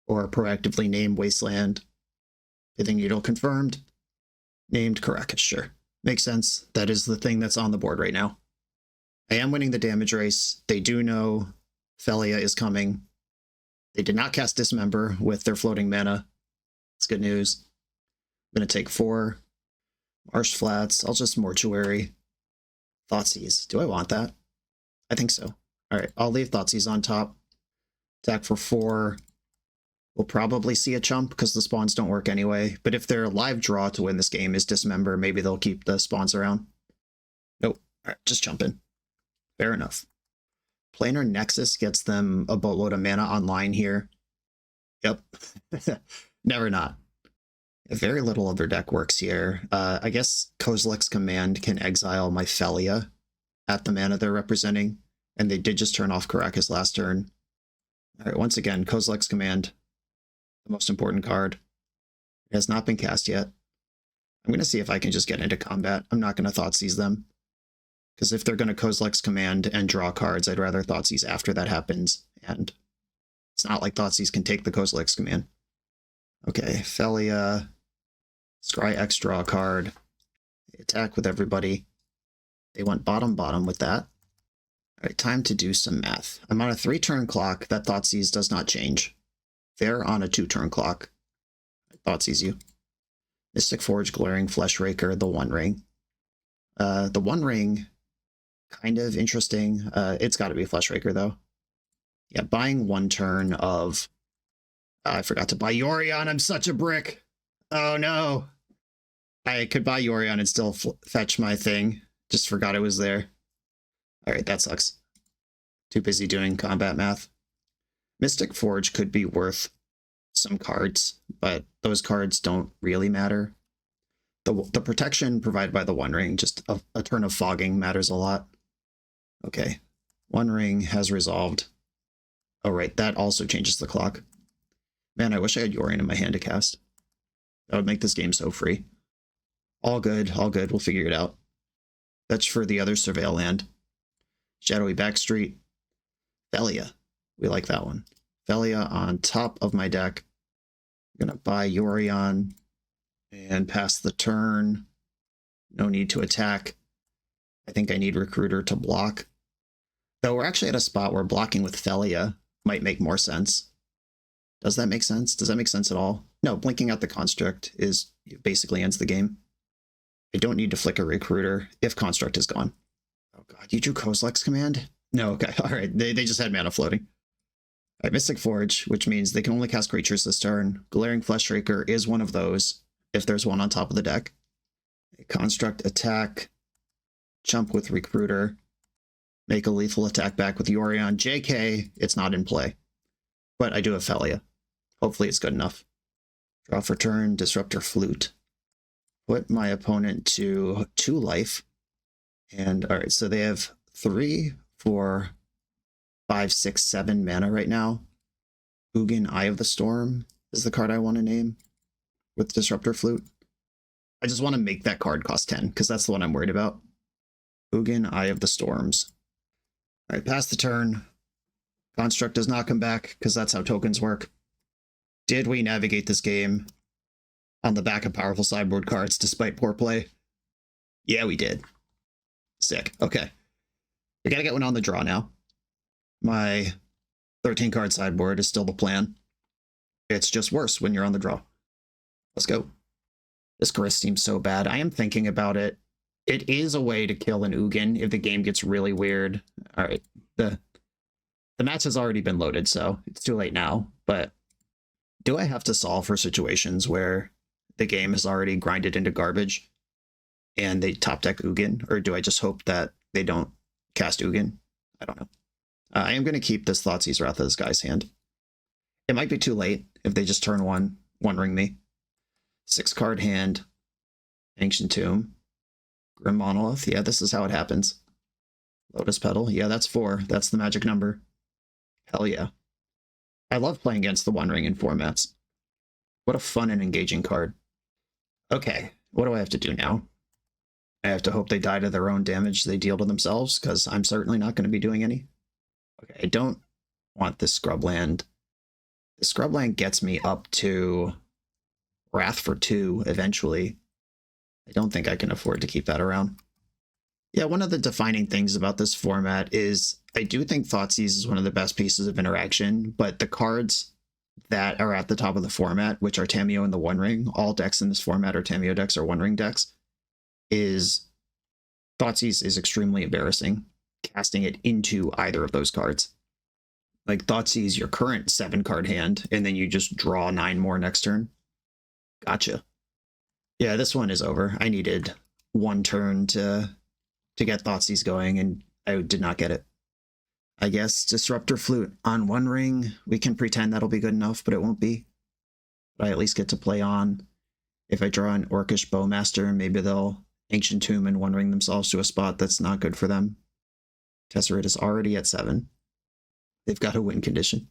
or proactively name Wasteland. Pithing Needle confirmed. Named Caracas, sure. Makes sense. That is the thing that's on the board right now. I am winning the damage race. They do know Thalia is coming. They did not cast Dismember with their floating mana. It's good news. I'm going to take 4. Marsh Flats. I'll just Mortuary. Thoughtseize. Do I want that? I think so. All right, I'll leave Thoughtseize on top. Attack for 4. We'll probably see a chump because the spawns don't work anyway. But if their live draw to win this game is Dismember, maybe they'll keep the spawns around. Nope. All right, just jump in. Fair enough. Planar Nexus gets them a boatload of mana online here. Yep. Never not. Very little of their deck works here. I guess Kozilek's Command can exile my Felia at the mana they're representing. And they did just turn off Karakas last turn. All right, once again, Kozilek's Command. The most important card. It has not been cast yet. I'm going to see if I can just get into combat. I'm not going to Thoughtseize them. Because if they're going to Kozilek's Command and draw cards, I'd rather Thoughtseize after that happens. And it's not like Thoughtseize can take the Kozilek's Command. Okay, Felia. Scry X draw a card. They attack with everybody. They went bottom with that. Alright, time to do some math. I'm on a 3-turn clock. That Thoughtseize does not change. They're on a 2-turn clock. Thoughtseize you. Mystic Forge, Glaring Flesh Raker, the One Ring. The One Ring, kind of interesting. It's got to be Flesh Raker, though. Yeah, buying 1 turn of... I forgot to buy Yorion. I'm such a brick. Oh, no. I could buy Yorion and still fetch my thing. Just forgot it was there. Alright, that sucks. Too busy doing combat math. Mystic Forge could be worth some cards, but those cards don't really matter. The protection provided by the One Ring, just a turn of fogging matters a lot. Okay, One Ring has resolved. Oh right, that also changes the clock. Man, I wish I had Yorion in my hand to cast. That would make this game so free. All good, we'll figure it out. Fetch for the other Surveil land. Shadowy Backstreet. Felia. We like that one. Felia on top of my deck. I'm going to buy Yorion and pass the turn. No need to attack. I think I need Recruiter to block. Though we're actually at a spot where blocking with Felia might make more sense. Does that make sense? Does that make sense at all? No, blinking out the Construct basically ends the game. I don't need to flick a Recruiter if Construct is gone. Oh god, you drew Kozilek's Command? No, okay, alright, they just had mana floating. Alright, Mystic Forge, which means they can only cast creatures this turn. Glaring Flesh Raker is one of those, if there's one on top of the deck. A Construct attack, chump with Recruiter, make a lethal attack back with Yorion. JK, it's not in play. But I do have Felia. Hopefully it's good enough. Draw for turn, Disruptor Flute. Put my opponent to 2 life. And alright, so they have 3, 4, 5, 6, 7 mana right now. Ugin, Eye of the Storm is the card I want to name with Disruptor Flute. I just want to make that card cost 10, because that's the one I'm worried about. Ugin, Eye of the Storms. Alright, pass the turn. Construct does not come back, because that's how tokens work. Did we navigate this game on the back of powerful sideboard cards despite poor play? Yeah, we did. Sick. Okay. We gotta get one on the draw now. My 13-card sideboard is still the plan. It's just worse when you're on the draw. Let's go. This Grist seems so bad. I am thinking about it. It is a way to kill an Ugin if the game gets really weird. Alright. The match has already been loaded, so it's too late now. But do I have to solve for situations where the game is already grinded into garbage and they top deck Ugin? Or do I just hope that they don't cast Ugin? I don't know. I am going to keep this Thoughtseize Wrath of this guy's hand. It might be too late if they just turn one ring me. 6-card hand. Ancient Tomb. Grim Monolith. Yeah, this is how it happens. Lotus Petal. Yeah, that's 4. That's the magic number. Hell yeah. I love playing against the One Ring in formats. What a fun and engaging card. Okay, what do I have to do now? I have to hope they die to their own damage they deal to themselves, because I'm certainly not going to be doing any. Okay, I don't want this Scrubland. The Scrubland gets me up to Wrath for 2 eventually. I don't think I can afford to keep that around. Yeah, one of the defining things about this format is I do think Thoughtseize is one of the best pieces of interaction, but the cards that are at the top of the format, which are Tamiyo and the One Ring, all decks in this format are Tamiyo decks or One Ring decks, is Thoughtseize is extremely embarrassing, casting it into either of those cards. Like, Thoughtseize your current 7-card hand, and then you just draw 9 more next turn. Gotcha. Yeah, this one is over. I needed 1 turn to get Thoughtseize going, and I did not get it. I guess Disruptor Flute on 1 ring. We can pretend that'll be good enough, but it won't be. But I at least get to play on. If I draw an Orcish Bowmaster, maybe they'll Ancient Tomb and 1 ring themselves to a spot that's not good for them. Tezzeret is already at 7. They've got a win condition.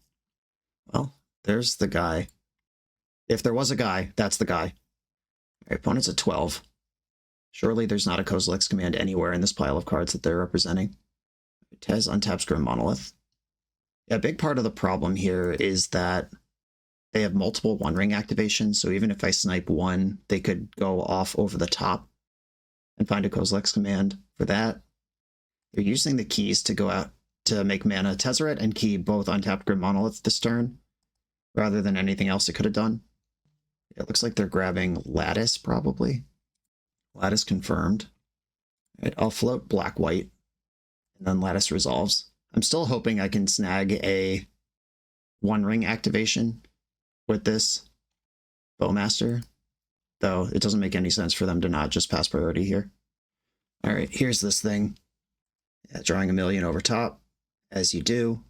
Well, there's the guy. If there was a guy, that's the guy. Our opponent's at 12. Surely there's not a Kozilek's Command anywhere in this pile of cards that they're representing. Tez untaps Grim Monolith. Yeah, a big part of the problem here is that they have multiple 1-ring activations, so even if I snipe 1, they could go off over the top and find a Kozilek's Command for that. They're using the keys to go out to make mana Tezzeret and key both untapped Grim Monolith this turn, rather than anything else it could have done. It looks like they're grabbing Lattice, probably. Lattice confirmed. Right, I'll float black-white, and then Lattice resolves. I'm still hoping I can snag a 1-ring activation with this Bowmaster, though it doesn't make any sense for them to not just pass priority here. All right, here's this thing. Yeah, drawing a million over top, as you do.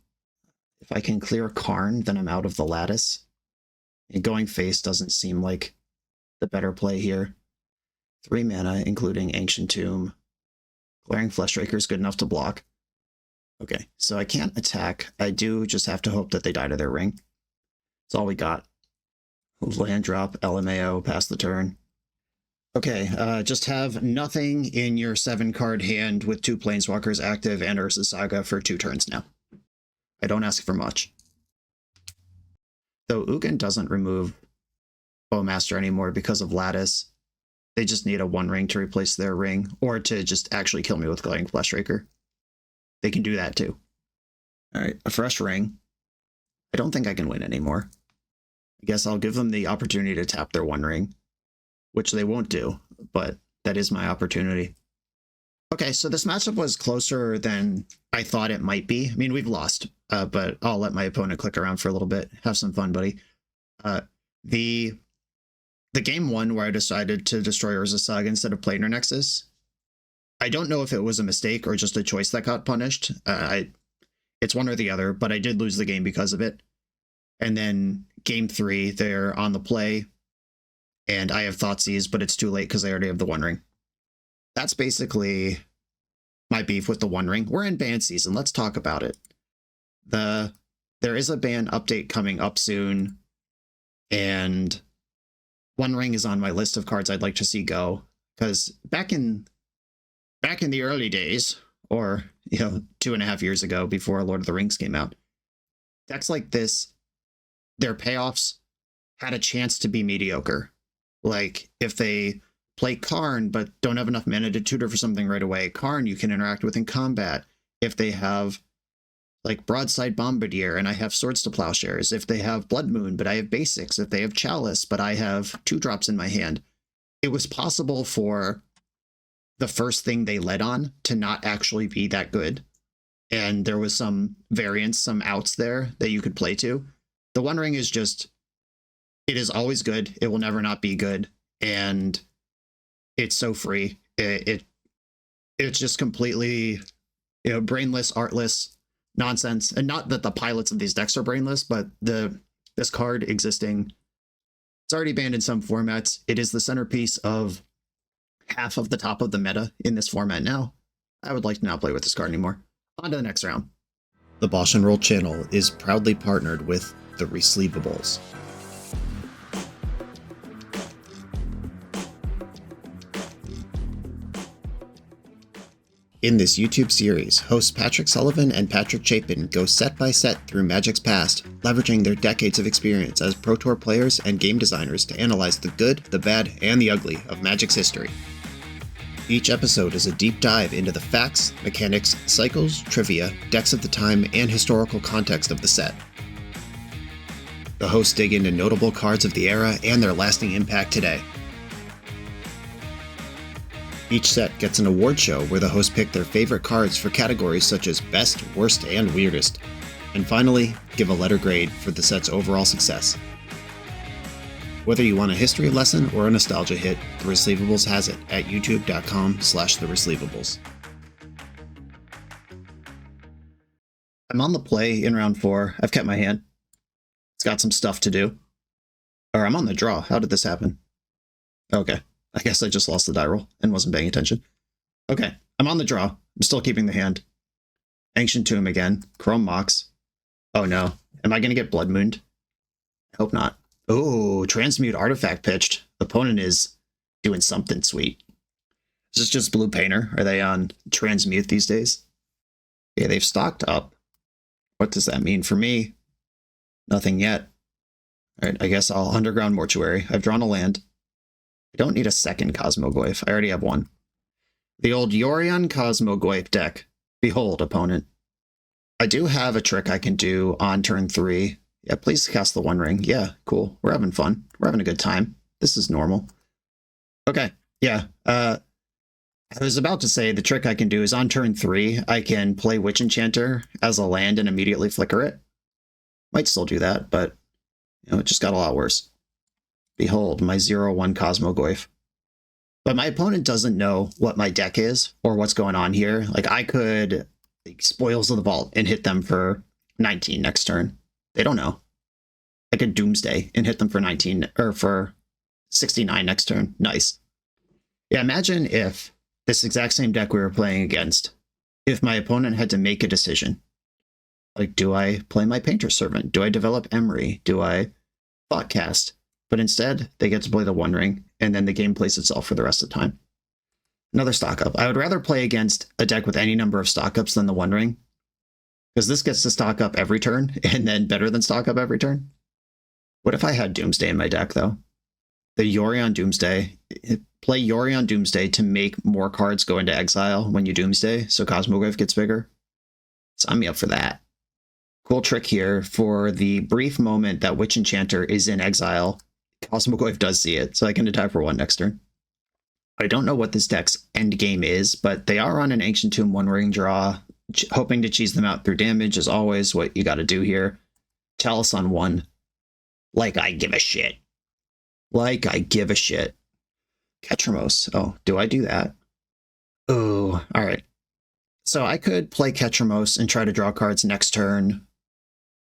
If I can clear Karn, then I'm out of the Lattice. And going face doesn't seem like the better play here. 3 mana, including Ancient Tomb. Glaring Fleshraker is good enough to block. Okay, so I can't attack. I do just have to hope that they die to their ring. That's all we got. Land drop, LMAO, pass the turn. Okay, just have nothing in your 7-card hand with 2 Planeswalkers active and Urza's Saga for 2 turns now. I don't ask for much. Though Ugin doesn't remove Bowmaster anymore because of Lattice, they just need a 1-ring to replace their ring, or to just actually kill me with Glaring Fleshraker. They can do that too. Alright, a fresh ring. I don't think I can win anymore. I guess I'll give them the opportunity to tap their 1-ring, which they won't do, but that is my opportunity. Okay, so this matchup was closer than I thought it might be. I mean, we've lost, but I'll let my opponent click around for a little bit. Have some fun, buddy. The game 1 where I decided to destroy Urza's Saga instead of Planar Nexus, I don't know if it was a mistake or just a choice that got punished. It's one or the other, but I did lose the game because of it. And then game 3, they're on the play, and I have Thoughtseize, but it's too late because I already have the 1-ring. That's basically my beef with the 1-ring. We're in ban season. Let's talk about it. There is a ban update coming up soon, and 1-ring is on my list of cards I'd like to see go. Because back in the early days, or 2.5 years ago, before Lord of the Rings came out, decks like this, their payoffs had a chance to be mediocre. Like, if they play Karn, but don't have enough mana to tutor for something right away, Karn you can interact with in combat. If they have, like, Broadside Bombardier, and I have Swords to Plowshares. If they have Blood Moon, but I have Basics. If they have Chalice, but I have 2-drops in my hand. It was possible for the first thing they led on to not actually be that good. And there was some variance, some outs there that you could play to. The 1-ring is just, it is always good. It will never not be good. And it's so free. It's just completely, brainless, artless nonsense. And not that the pilots of these decks are brainless, but this card existing, it's already banned in some formats. It is the centerpiece of half of the top of the meta in this format now. I would like to not play with this card anymore. On to the next round. The BoshNRoll channel is proudly partnered with the Resleevables. In this YouTube series, hosts Patrick Sullivan and Patrick Chapin go set by set through Magic's past, leveraging their decades of experience as Pro Tour players and game designers to analyze the good, the bad, and the ugly of Magic's history. Each episode is a deep dive into the facts, mechanics, cycles, trivia, decks of the time, and historical context of the set. The hosts dig into notable cards of the era and their lasting impact today. Each set gets an award show where the hosts pick their favorite cards for categories such as Best, Worst, and Weirdest. And finally, give a letter grade for the set's overall success. Whether you want a history lesson or a nostalgia hit, The Receivables has it at youtube.com/thereceivables. I'm on the play in round 4. I've kept my hand. It's got some stuff to do. Or I'm on the draw. How did this happen? Okay. I guess I just lost the die roll and wasn't paying attention. Okay. I'm on the draw. I'm still keeping the hand. Ancient Tomb again. Chrome Mox. Oh no. Am I going to get Blood Mooned? I hope not. Oh, Transmute Artifact pitched. Opponent is doing something sweet. Is this just Blue Painter? Are they on Transmute these days? Yeah, they've stocked up. What does that mean for me? Nothing yet. Alright, I guess I'll Underground Mortuary. I've drawn a land. I don't need a second Cosmogoyf. I already have one. The old Yorion Cosmogoyf deck. Behold, opponent. I do have a trick I can do on turn 3. Yeah, please cast the One Ring. Yeah, cool. We're having fun. We're having a good time. This is normal. Okay, yeah. I was about to say the trick I can do is on turn 3, I can play Witch Enchanter as a land and immediately flicker it. Might still do that, but you know, it just got a lot worse. Behold, my 0/1 Cosmogoyf. But my opponent doesn't know what my deck is or what's going on here. Like, I could Spoils of the Vault and hit them for 19 next turn. They don't know. I could Doomsday and hit them for 19 or for 69 next turn. Nice. Yeah, imagine if this exact same deck we were playing against, if my opponent had to make a decision. Like, do I play my Painter Servant? Do I develop Emery? Do I Thoughtcast? But instead, they get to play the One Ring, and then the game plays itself for the rest of the time. Another stock up. I would rather play against a deck with any number of stock ups than the One Ring, because this gets to stock up every turn, and then better than stock up every turn. What if I had Doomsday in my deck, though? The Yorion Doomsday. Play Yorion Doomsday to make more cards go into exile when you Doomsday, so Cosmogoyf gets bigger. Sign me up for that. Cool trick here. For the brief moment that Witch Enchanter is in exile, Cosmogoyf does see it, so I can attack for 1 next turn. I don't know what this deck's end game is, but they are on an Ancient Tomb One Ring draw, hoping to cheese them out through damage, as always, what you got to do here. Chalice on 1. Like I give a shit. Like I give a shit. Ketramos. Oh, do I do that? Oh, alright. So I could play Ketramos and try to draw cards next turn.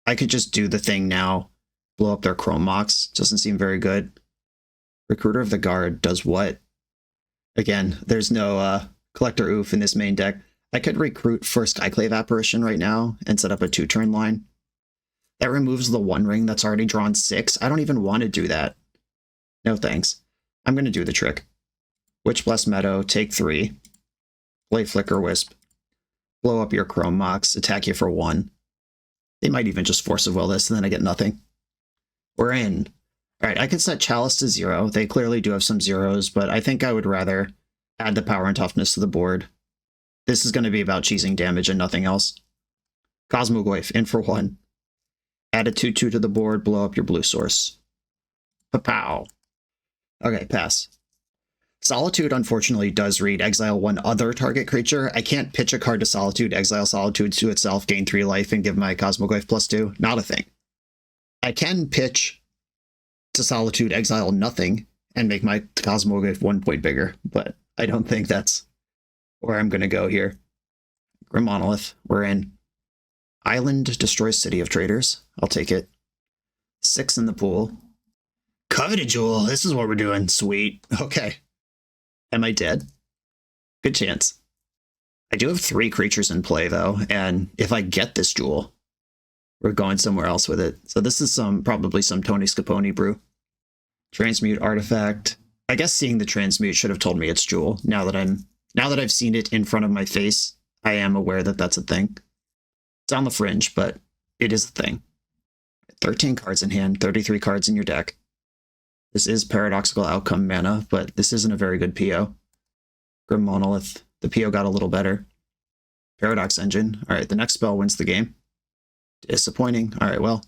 I could just do the thing now. Blow up their Chrome Mox. Doesn't seem very good. Recruiter of the Guard does what? Again, there's no Collector Oof in this main deck. I could recruit for Skyclave Apparition right now and set up a 2-turn line. That removes the One Ring that's already drawn 6. I don't even want to do that. No thanks. I'm going to do the trick. Witch Blessed Meadow, take 3. Play Flicker Wisp. Blow up your Chrome Mox, attack you for 1. They might even just Force of Will this, and then I get nothing. We're in. Alright, I could set Chalice to 0. They clearly do have some zeros, but I think I would rather add the power and toughness to the board. This is going to be about cheesing damage and nothing else. Cosmogoyf, in for 1. Add a 2/2 to the board, blow up your blue source. Pa-pow. Okay, pass. Solitude, unfortunately, does read exile 1 other target creature. I can't pitch a card to Solitude, exile Solitude to itself, gain 3 life, and give my Cosmogoyf +2. Not a thing. I can pitch to Solitude, exile nothing, and make my Cosmogoyf 1 point bigger, but I don't think that's where I'm going to go here. Grim Monolith, we're in. Island destroys City of Traders. I'll take it. 6 in the pool. Coveted Jewel, this is what we're doing. Sweet. Okay. Am I dead? Good chance. I do have 3 creatures in play, though, and if I get this Jewel, we're going somewhere else with it. So this is probably some Tony Scapone brew. Transmute Artifact. I guess seeing the Transmute should have told me it's Jewel. Now that I've seen it in front of my face, I am aware that that's a thing. It's on the fringe, but it is a thing. 13 cards in hand, 33 cards in your deck. This is Paradoxical Outcome mana, but this isn't a very good PO. Grim Monolith. The PO got a little better. Paradox Engine. Alright, the next spell wins the game. Disappointing. Alright, well.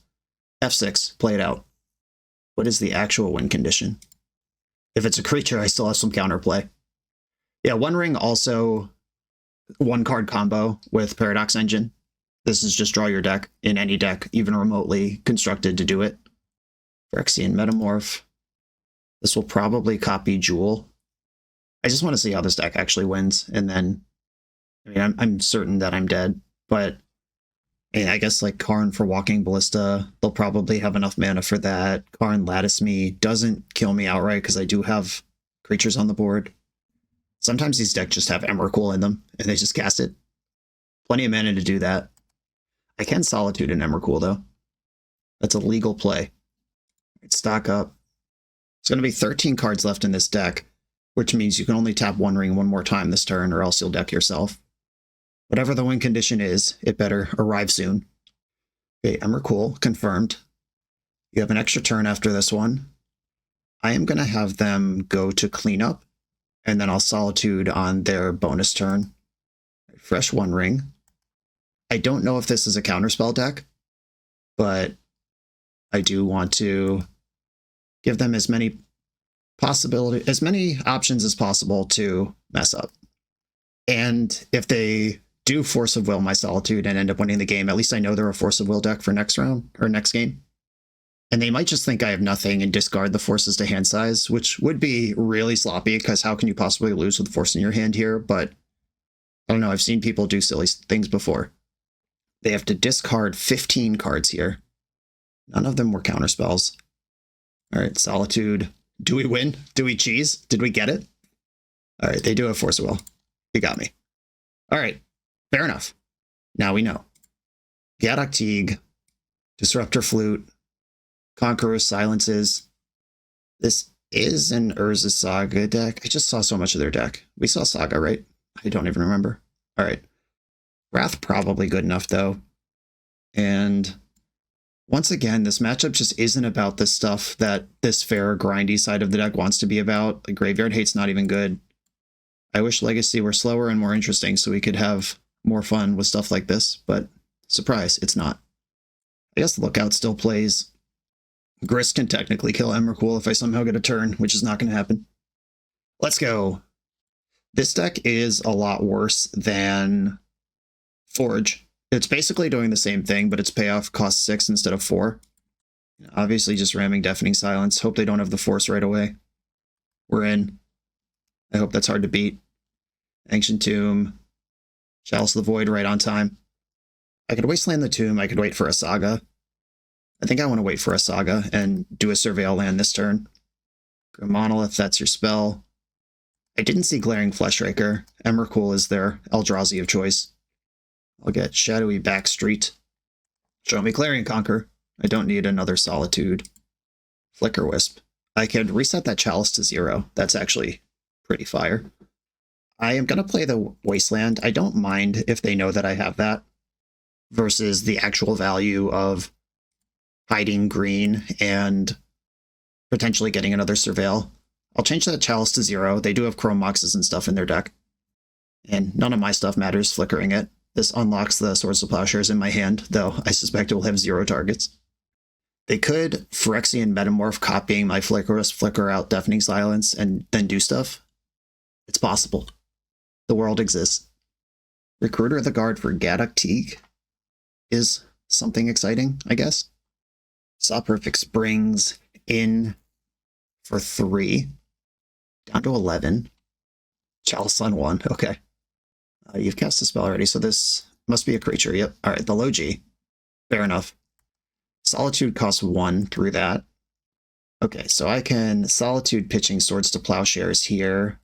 F6. Play it out. What is the actual win condition? If it's a creature, I still have some counterplay. Yeah, One Ring also one card combo with Paradox Engine. This is just draw your deck in any deck, even remotely constructed to do it. Phyrexian Metamorph. This will probably copy Jewel. I just want to see how this deck actually wins, and then, I mean, I'm certain that I'm dead, but I guess like Karn for Walking Ballista, they'll probably have enough mana for that. Karn Lattice Me doesn't kill me outright because I do have creatures on the board. Sometimes these decks just have Emrakul in them, and they just cast it. Plenty of mana to do that. I can Solitude an Emrakul, though. That's a legal play. Stock up. It's going to be 13 cards left in this deck, which means you can only tap One Ring one more time this turn, or else you'll deck yourself. Whatever the win condition is, it better arrive soon. Okay, Emrakul, confirmed. You have an extra turn after this one. I am going to have them go to cleanup, and then I'll Solitude on their bonus turn. Fresh One Ring. I don't know if this is a counterspell deck, but I do want to give them as many options as possible to mess up. And if they do Force of Will my Solitude and end up winning the game, at least I know they're a Force of Will deck for next round or next game. And they might just think I have nothing and discard the forces to hand size, which would be really sloppy, because how can you possibly lose with force in your hand here? But I don't know, I've seen people do silly things before. They have to discard 15 cards here. None of them were counterspells. All right, Solitude. Do we win? Do we cheese? Did we get it? All right, they do have Force of Will. You got me. All right, fair enough. Now we know. Gaddock Teague, Disruptor Flute, Conqueror's Silences. This is an Urza Saga deck. I just saw so much of their deck. We saw Saga, right? I don't even remember. All right. Wrath probably good enough, though. And once again, this matchup just isn't about the stuff that this fair, grindy side of the deck wants to be about. The Graveyard Hate's not even good. I wish Legacy were slower and more interesting so we could have more fun with stuff like this, but surprise, it's not. I guess Lookout still plays. Grist can technically kill Emrakul if I somehow get a turn, which is not going to happen. Let's go. This deck is a lot worse than Forge. It's basically doing the same thing, but its payoff costs 6 instead of 4. Obviously just ramming Deafening Silence. Hope they don't have the Force right away. We're in. I hope that's hard to beat. Ancient Tomb. Chalice of the Void right on time. I could Wasteland the Tomb. I could wait for a Saga. I think I want to wait for a Saga and do a Surveil land this turn. Monolith, that's your spell. I didn't see Glaring Fleshraker. Emrakul is their Eldrazi of choice. I'll get Shadowy Backstreet. Show me Clarion Conquer. I don't need another Solitude. Flicker Wisp. I could reset that Chalice to 0. That's actually pretty fire. I am going to play the Wasteland. I don't mind if they know that I have that versus the actual value of hiding green and potentially getting another Surveil. I'll change that Chalice to 0. They do have Chrome Moxes and stuff in their deck. And none of my stuff matters flickering it. This unlocks the Swords to Plowshares in my hand, though I suspect it will have 0 targets. They could Phyrexian Metamorph copying my Flickerous, flicker out Deafening Silence, and then do stuff. It's possible. The world exists. Recruiter of the Guard for Gaddock Teague is something exciting, I guess. Saw Perfect Springs in for 3. Down to 11. Chalice on 1. Okay. You've cast a spell already, so this must be a creature. Yep. All right, the Logi. Fair enough. Solitude costs 1 through that. Okay, so I can Solitude pitching Swords to Plowshares here,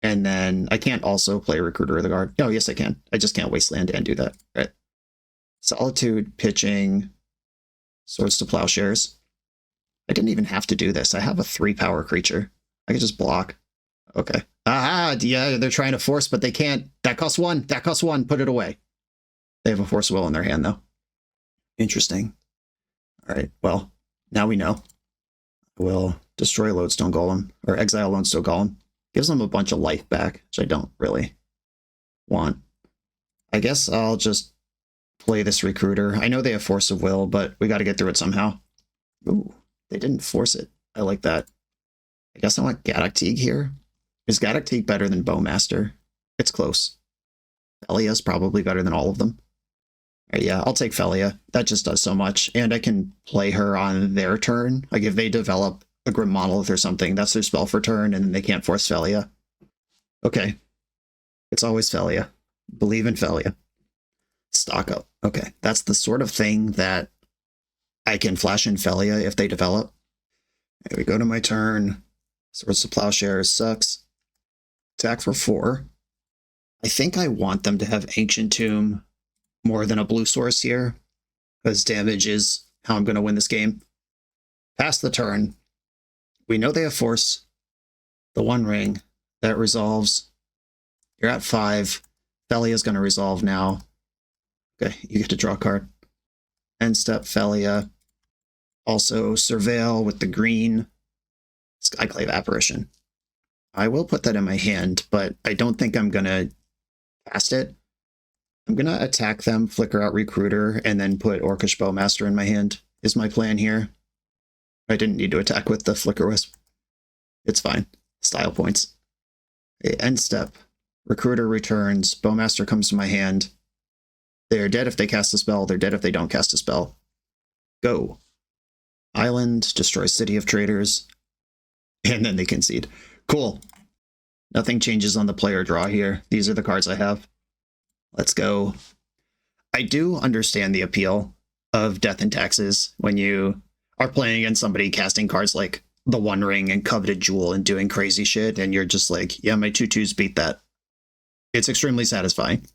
and then I can't also play Recruiter of the Guard. Oh, yes, I can. I just can't Wasteland and do that. All right. Solitude pitching Swords to Plowshares. I didn't even have to do this. I have a 3-power creature. I can just block. Okay. Ah, yeah, they're trying to force, but they can't. That costs 1. That costs 1. Put it away. They have a Force of Will in their hand, though. Interesting. All right, well, now we know. We'll destroy Lodestone Golem, or exile Lodestone Golem. Gives them a bunch of life back, which I don't really want. I guess I'll just play this Recruiter. I know they have Force of Will, but we got to get through it somehow. Ooh, they didn't force it. I like that. I guess I want Gaddock Teague here. Is Gaddock better than Bowmaster? It's close. Felia's probably better than all of them. Right, yeah, I'll take Felia. That just does so much. And I can play her on their turn. Like if they develop a Grim Monolith or something, that's their spell for turn, and they can't force Felia. Okay. It's always Felia. Believe in Felia. Stock up. Okay, that's the sort of thing that I can flash in Felia if they develop. There we go to my turn. Swords to Plowshares sucks. Attack for 4. I think I want them to have Ancient Tomb more than a blue source here, because damage is how I'm going to win this game. Pass the turn. We know they have Force. The One Ring. That resolves. You're at 5. Felia is going to resolve now. Okay, you get to draw a card. End step Felia. Also Surveil with the green. Skyclave Apparition. I will put that in my hand, but I don't think I'm going to cast it. I'm going to attack them, flicker out Recruiter, and then put Orcish Bowmaster in my hand, is my plan here. I didn't need to attack with the Flicker Wisp. It's fine. Style points. Okay, end step. Recruiter returns. Bowmaster comes to my hand. They're dead if they cast a spell. They're dead if they don't cast a spell. Go. Island, destroy City of Traders. And then they concede. Cool. Nothing changes on the player draw here. These are the cards I have. Let's go. I do understand the appeal of Death and Taxes when you are playing against somebody casting cards like the One Ring and Coveted Jewel and doing crazy shit, and you're just like, yeah, my 2/2s beat that. It's extremely satisfying.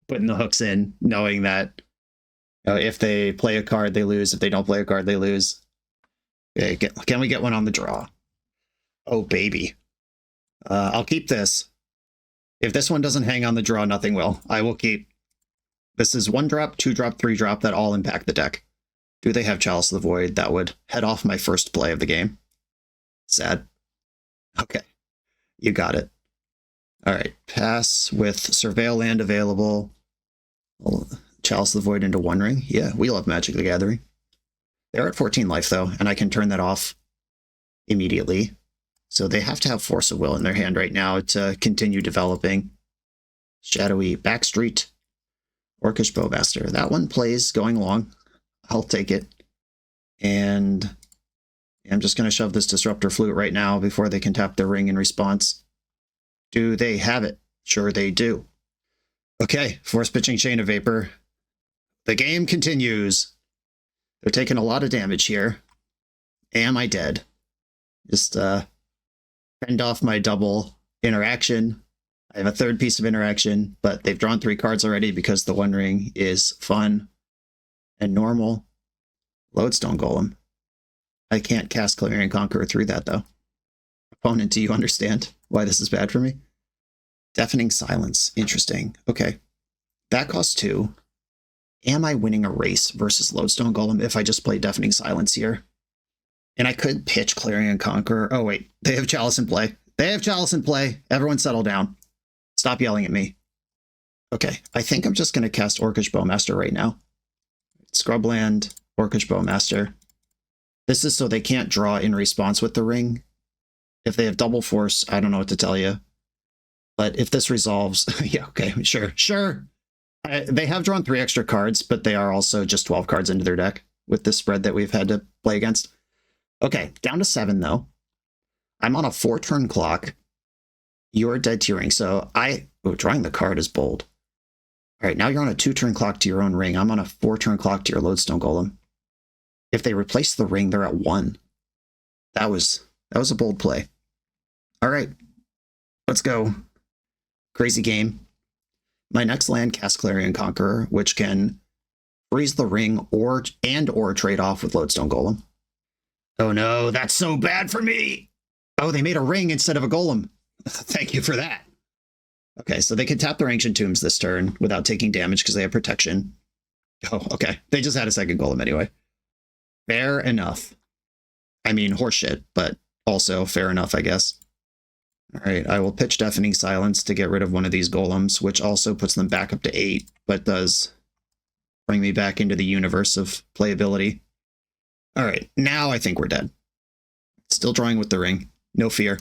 Putting the hooks in, knowing that if they play a card, they lose. If they don't play a card, they lose. Okay, can we get one on the draw? Oh, baby. I'll keep this. If this one doesn't hang on the draw, nothing will. I will keep. This is 1 drop, 2 drop, 3 drop that all impact the deck. Do they have Chalice of the Void? That would head off my first play of the game. Sad. Okay. You got it. All right. Pass with Surveil land available. Chalice of the Void into One Ring. Yeah, we love Magic the Gathering. They're at 14 life, though, and I can turn that off immediately. So they have to have Force of Will in their hand right now to continue developing. Shadowy Backstreet. Orcish Bowmaster. That one plays going long. I'll take it. And I'm just going to shove this Disruptor Flute right now before they can tap their ring in response. Do they have it? Sure they do. Okay, Force Pitching Chain of Vapor. The game continues. They're taking a lot of damage here. Am I dead? Just fend off my double interaction. I have a third piece of interaction, but they've drawn 3 cards already because the One Ring is fun and normal. Lodestone Golem. I can't cast Clarion Conqueror through that, though. Opponent, do you understand why this is bad for me? Deafening Silence. Interesting. Okay. That costs 2. Am I winning a race versus Lodestone Golem if I just play Deafening Silence here? And I could pitch Clarion Conqueror. Oh, wait. They have Chalice in play. They have Chalice in play. Everyone settle down. Stop yelling at me. Okay. I think I'm just going to cast Orcish Bowmaster right now. Scrubland, Orcish Bowmaster. This is so they can't draw in response with the ring. If they have double force, I don't know what to tell you. But if this resolves, yeah, okay, sure. They have drawn 3 extra cards, but they are also just 12 cards into their deck with this spread that we've had to play against. Okay, down to 7, though. I'm on a 4-turn clock. You're dead to your ring, so drawing the card is bold. All right, now you're on a 2-turn clock to your own ring. I'm on a 4-turn clock to your Lodestone Golem. If they replace the ring, they're at 1. That was a bold play. All right, let's go. Crazy game. My next land casts Clarion Conqueror, which can freeze the ring or trade off with Lodestone Golem. Oh no, that's so bad for me. Oh, they made a ring instead of a golem. Thank you for that. Okay, so they can tap their Ancient Tombs this turn without taking damage because they have protection. Oh, okay. They just had a second golem anyway. Fair enough. I mean, horseshit, but also fair enough, I guess. All right, I will pitch Deafening Silence to get rid of one of these golems, which also puts them back up to 8, but does bring me back into the universe of playability. All right, now I think we're dead. Still drawing with the ring. No fear.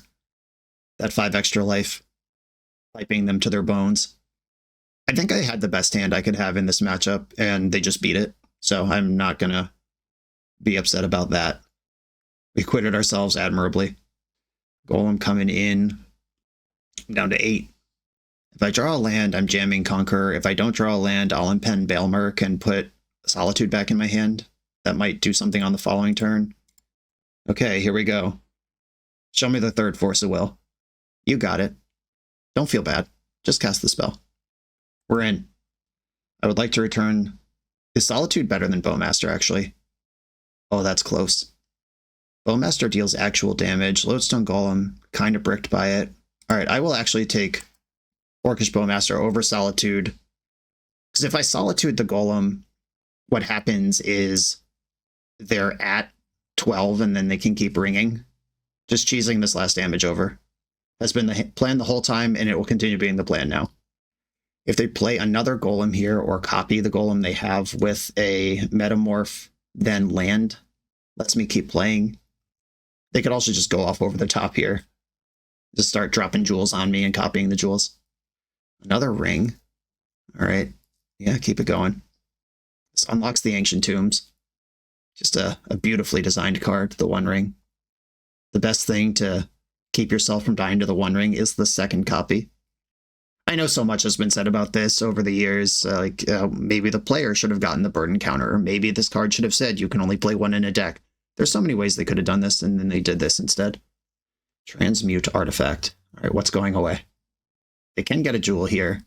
that 5 extra life, piping them to their bones. I think I had the best hand I could have in this matchup, and they just beat it. So I'm not going to be upset about that. We acquitted ourselves admirably. Golem coming in. I'm down to 8. If I draw a land, I'm jamming Conqueror. If I don't draw a land, I'll impend Baelmerk and put Solitude back in my hand. That might do something on the following turn. Okay, here we go. Show me the third Force of Will. You got it. Don't feel bad. Just cast the spell. We're in. I would like to return... Is Solitude better than Bowmaster, actually? Oh, that's close. Bowmaster deals actual damage. Lodestone Golem, kind of bricked by it. Alright, I will actually take Orcish Bowmaster over Solitude. Because if I Solitude the Golem, what happens is they're at 12 and then they can keep ringing. Just cheesing this last damage over. Has been the plan the whole time, and it will continue being the plan now. If they play another Golem here or copy the Golem they have with a Metamorph, then land, lets me keep playing. They could also just go off over the top here. Just start dropping jewels on me and copying the jewels. Another ring. All right. Yeah, keep it going. This unlocks the Ancient Tombs. Just a beautifully designed card, the One Ring. The best thing to keep yourself from dying to the One Ring is the second copy. I know so much has been said about this over the years, maybe the player should have gotten the burden counter, or maybe this card should have said you can only play one in a deck. There's so many ways they could have done this, and then they did this instead. Transmute Artifact. All right, what's going away? They can get a jewel here.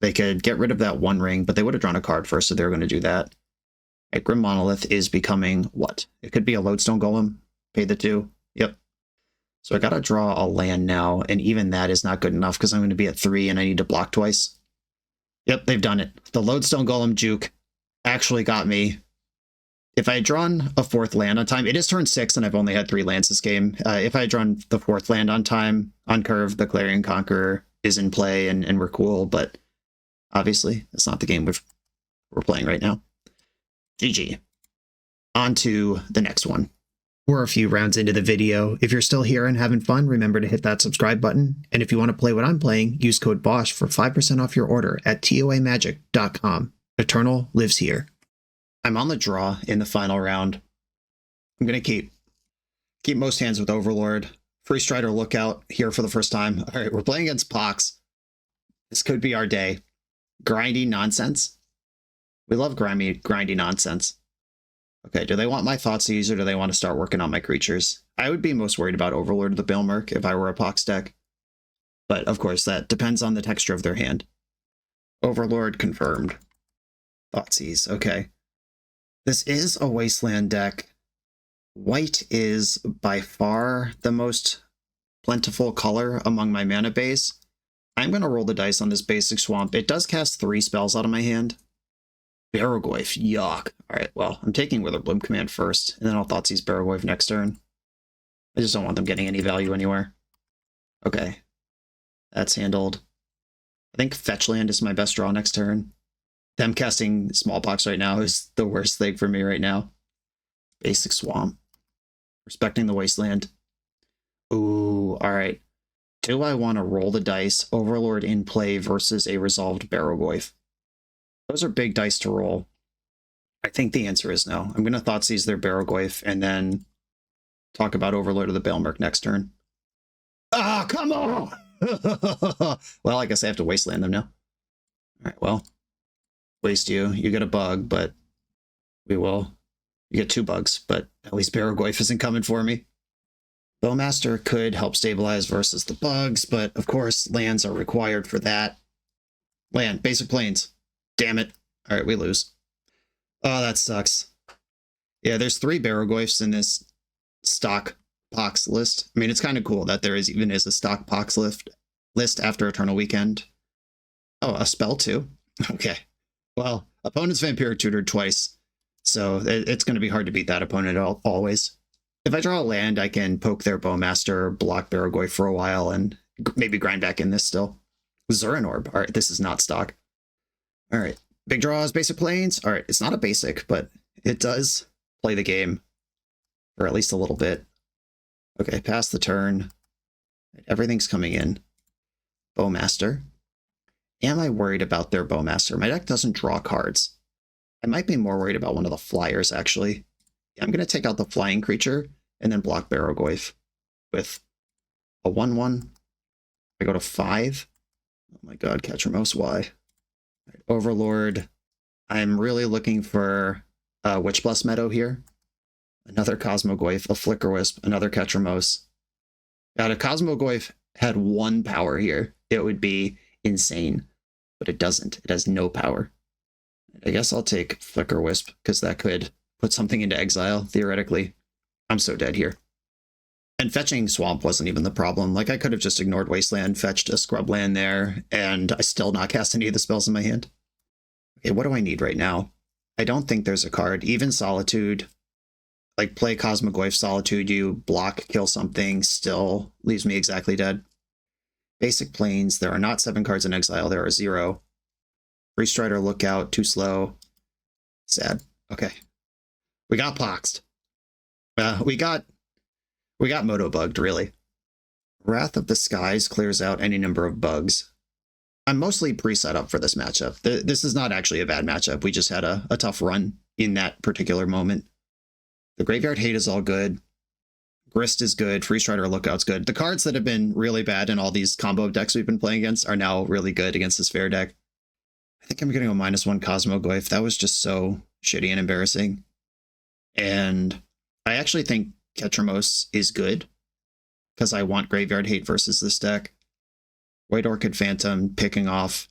They could get rid of that One Ring, but they would have drawn a card first, so they're going to do that. Right, Grim Monolith is becoming what? It could be a Lodestone Golem. Pay the 2. Yep. So I gotta draw a land now, and even that is not good enough because I'm going to be at 3 and I need to block twice. Yep, they've done it. The Lodestone Golem juke actually got me. If I had drawn a 4th land on time, it is turn 6 and I've only had 3 lands this game. If I had drawn the 4th land on time, on curve, the Clarion Conqueror is in play and we're cool, but obviously that's not the game we're playing right now. GG. On to the next one. We're a few rounds into the video. If you're still here and having fun, remember to hit that subscribe button. And if you want to play what I'm playing, use code BOSH for 5% off your order at toamagic.com. Eternal lives here. I'm on the draw in the final round. I'm going to keep most hands with Overlord. Free Strider Lookout here for the first time. All right, we're playing against Pox. This could be our day. Grindy nonsense. We love grindy nonsense. Okay, do they want my Thoughtseize or do they want to start working on my creatures? I would be most worried about Overlord of the Baelmerk if I were a Pox deck. But, of course, that depends on the texture of their hand. Overlord confirmed. Thoughtseize, okay. This is a Wasteland deck. White is by far the most plentiful color among my mana base. I'm going to roll the dice on this basic swamp. It does cast 3 spells out of my hand. Barrogoyf, yuck. Alright, well, I'm taking Witherbloom Command first, and then I'll Thoughtseize Barrogoyf next turn. I just don't want them getting any value anywhere. Okay. That's handled. I think Fetchland is my best draw next turn. Them casting Smallpox right now is the worst thing for me right now. Basic Swamp. Respecting the Wasteland. Ooh, alright. Do I want to roll the dice, Overlord in play versus a resolved Barrogoyf? Those are big dice to roll. I think the answer is no. I'm going to Thoughtseize their Barrogoyf and then talk about Overlord of the Baelmerk next turn. Ah, come on! Well, I guess I have to Wasteland them now. Alright, well. Waste you. You get a bug, but we will. You get 2 bugs, but at least Barrogoyf isn't coming for me. Bowmaster could help stabilize versus the bugs, but of course lands are required for that. Land, basic plains. Damn it. Alright, we lose. Oh, that sucks. Yeah, there's 3 Barrogoyfs in this stock Pox list. I mean, it's kind of cool that there even is a stock Pox list after Eternal Weekend. Oh, a spell too? Okay. Well, opponent's Vampiric Tutored twice, so it's going to be hard to beat that opponent always. If I draw a land, I can poke their Bowmaster, block Barrogoyf for a while, and maybe grind back in this still. Zurin Orb. Alright, this is not stock. Alright, big draws, basic plains. Alright, it's not a basic, but it does play the game for at least a little bit. Okay, pass the turn. Everything's coming in. Bowmaster. Am I worried about their Bowmaster? My deck doesn't draw cards. I might be more worried about one of the flyers, actually. I'm going to take out the flying creature and then block Barrowgoyf with a 1-1. I go to 5. Oh my god, Catchermose, why? Right, Overlord. I'm really looking for a Witch Blast Meadow here. Another Cosmogoyf, a Flickerwisp, another Catchermose. God, if Cosmogoyf had 1 power here, it would be insane. But it doesn't. It has no power. I guess I'll take Flickerwisp, because that could put something into exile, theoretically. I'm so dead here. And fetching Swamp wasn't even the problem. Like, I could have just ignored Wasteland, fetched a Scrubland there, and I still not cast any of the spells in my hand. Okay, what do I need right now? I don't think there's a card. Even Solitude. Like, play Cosmogoyf Solitude, you block, kill something, still leaves me exactly dead. Basic Plains, there are not 7 cards in exile, there are 0. Free Strider, Lookout, too slow. Sad. Okay. We got Poxed. We got Moto-bugged, really. Wrath of the Skies clears out any number of bugs. I'm mostly pre-set up for this matchup. This is not actually a bad matchup. We just had a tough run in that particular moment. The Graveyard Hate is all good. Grist is good. Free Strider Lookout's good. The cards that have been really bad in all these combo decks we've been playing against are now really good against this fair deck. I think I'm going to go -1 Cosmogoyf. That was just so shitty and embarrassing. And I actually think Catchermose is good, because I want Graveyard Hate versus this deck. White Orchid Phantom picking off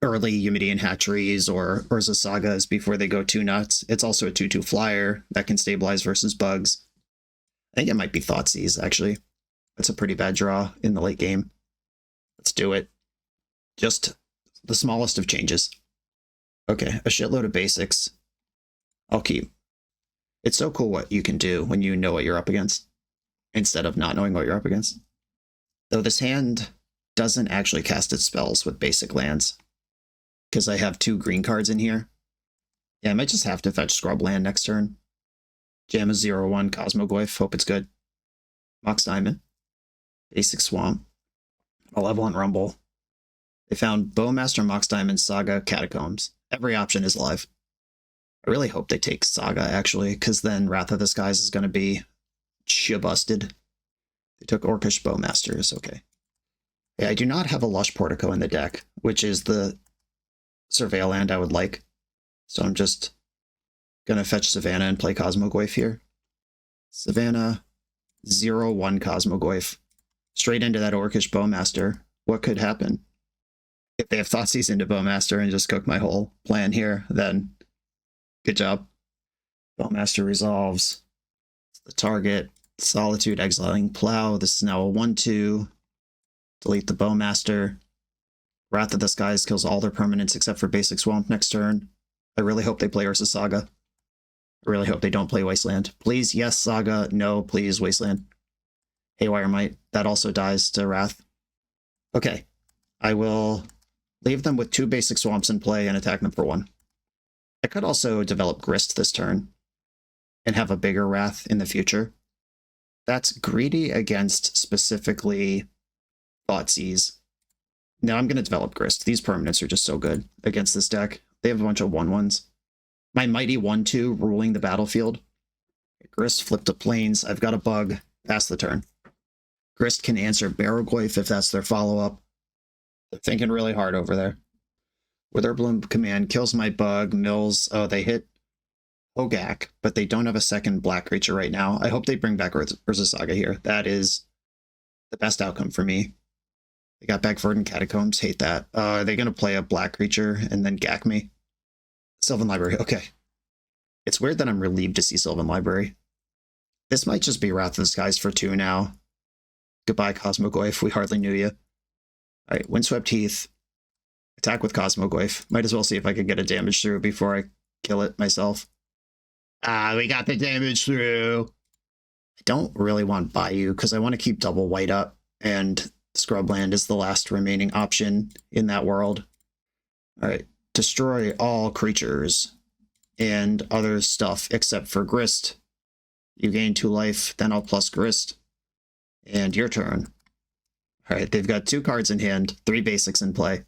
early Eumedean Hatcheries or Urza Sagas before they go too nuts. It's also a 2/2 flyer that can stabilize versus bugs. I think it might be Thoughtseize, actually. That's a pretty bad draw in the late game. Let's do it. Just the smallest of changes. Okay, a shitload of basics. I'll keep. It's so cool what you can do when you know what you're up against, instead of not knowing what you're up against. Though this hand doesn't actually cast its spells with basic lands, because I have 2 green cards in here. Yeah, I might just have to fetch Scrubland next turn. Jam a 0/1 Cosmogoyf, hope it's good. Mox Diamond. Basic Swamp. Malevolent Rumble. They found Bowmaster, Mox Diamond, Saga, Catacombs. Every option is live. I really hope they take Saga, actually, because then Wrath of the Skies is going to be busted. They took Orcish Bowmasters, okay. Yeah, I do not have a Lush Portico in the deck, which is the Surveil land I would like. So I'm just going to fetch Savannah and play Cosmogoyf here. Savannah, 0/1 Cosmogoyf. Straight into that Orcish Bowmaster. What could happen? If they have Thoughtseize into Bowmaster and just cook my whole plan here, then good job. Bowmaster resolves. The target. Solitude, exiling Plow. This is now a 1/2. Delete the Bowmaster. Wrath of the Skies kills all their permanents except for basic Swamp next turn. I really hope they play Ursa Saga. I really hope they don't play Wasteland. Please, yes, Saga. No, please, Wasteland. Haywire Might. That also dies to Wrath. Okay. I will leave them with 2 basic Swamps in play and attack them for 1. I could also develop Grist this turn and have a bigger Wrath in the future. That's greedy against specifically Thoughtseize. Now I'm going to develop Grist. These permanents are just so good against this deck. They have a bunch of 1/1s. My mighty 1/2 ruling the battlefield. Grist flipped to Plains. I've got a bug. Pass the turn. Grist can answer Barrowgoyf if that's their follow-up. They're thinking really hard over there. Witherbloom command kills my bug. Mills. Oh, they hit Hogak, but they don't have a second black creature right now. I hope they bring back Urza Saga here. That is the best outcome for me. They got back Verdant Catacombs. Hate that. Are they going to play a black creature and then gack me? Sylvan Library. Okay. It's weird that I'm relieved to see Sylvan Library. This might just be Wrath of the Skies for 2 now. Goodbye, Cosmogoyf. We hardly knew you. Alright, Windswept Heath. Attack with Cosmogoyf. Might as well see if I could get a damage through before I kill it myself. Ah, we got the damage through. I don't really want Bayou because I want to keep double white up, and Scrubland is the last remaining option in that world. Alright, destroy all creatures and other stuff except for Grist. You gain 2 life, then I'll plus Grist. And your turn. All right, they've got 2 cards in hand, 3 basics in play.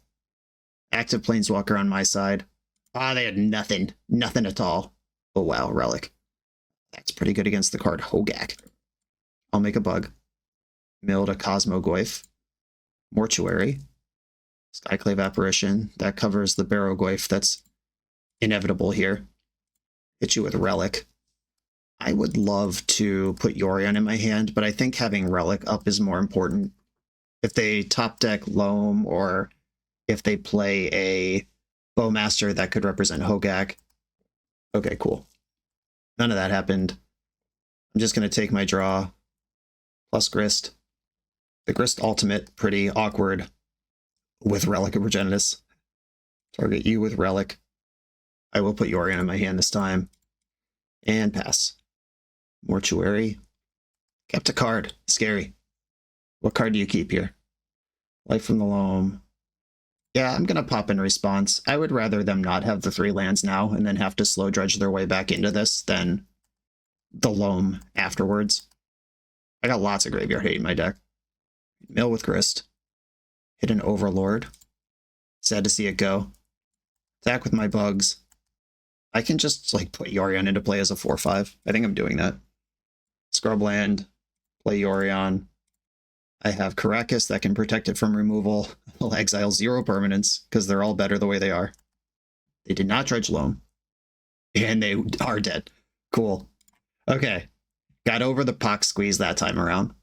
Active Planeswalker on my side. Ah, they had nothing. Nothing at all. Oh, wow, Relic. That's pretty good against the card Hogak. I'll make a bug. Mill to Cosmogoyf. Mortuary. Skyclave Apparition. That covers the Barrowgoyf that's inevitable here. Hit you with Relic. I would love to put Yorion in my hand, but I think having Relic up is more important. If they top deck Loam, or if they play a Bowmaster that could represent Hogak. Okay, cool. None of that happened. I'm just going to take my draw, plus Grist. The Grist ultimate, pretty awkward with Relic of Progenitus. Target you with Relic. I will put Yorion in my hand this time. And pass. Mortuary. Kept a card. Scary. What card do you keep here? Life from the Loam. Yeah, I'm going to pop in response. I would rather them not have the 3 lands now and then have to slow dredge their way back into this than the Loam afterwards. I got lots of graveyard hate in my deck. Mill with Grist. Hit an Overlord. Sad to see it go. Attack with my bugs. I can just like put Yorion into play as a 4/5. I think I'm doing that. Scrubland. Play Yorion. I have Karakas that can protect it from removal. I'll exile 0 permanents, because they're all better the way they are. They did not dredge Loam. And they are dead. Cool. Okay. Got over the pox squeeze that time around.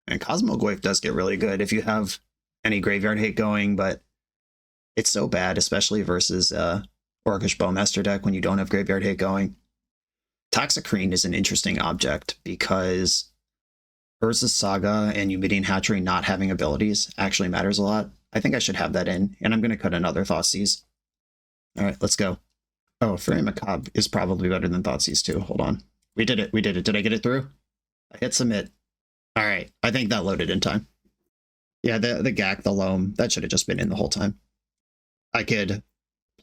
And Cosmogoyf does get really good if you have any graveyard hate going, but it's so bad, especially versus Orcish Bowmaster deck when you don't have graveyard hate going. Toxicrene is an interesting object because Urza's Saga and Eumidian Hatchery not having abilities actually matters a lot. I think I should have that in, and I'm going to cut another Thoughtseize. All right, let's go. Oh, Fury Macabre is probably better than Thoughtseize too. Hold on. We did it. We did it. Did I get it through? I hit submit. All right. I think that loaded in time. Yeah, the GAC, the Loam, that should have just been in the whole time. I could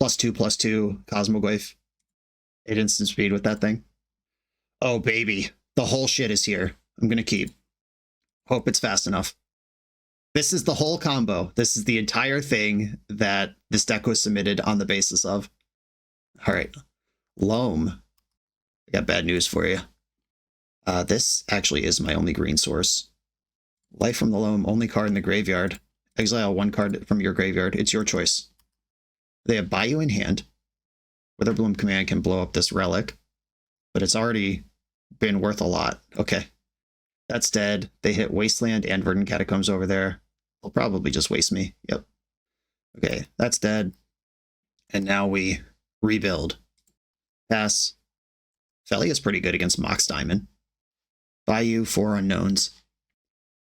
+2/+2 Cosmogoyf. 8 instant speed with that thing. Oh, baby. The whole shit is here. I'm going to keep. Hope it's fast enough. This is the whole combo. This is the entire thing that this deck was submitted on the basis of. All right. Loam. I got bad news for you. This actually is my only green source. Life from the Loam, only card in the graveyard. Exile 1 card from your graveyard. It's your choice. They have Bayou in hand. Witherbloom Command can blow up this Relic, but it's already been worth a lot. Okay. That's dead. They hit Wasteland and Verdant Catacombs over there. They'll probably just waste me. Yep. Okay, that's dead. And now we rebuild. Pass. Felly is pretty good against Mox Diamond. Bayou, 4 unknowns.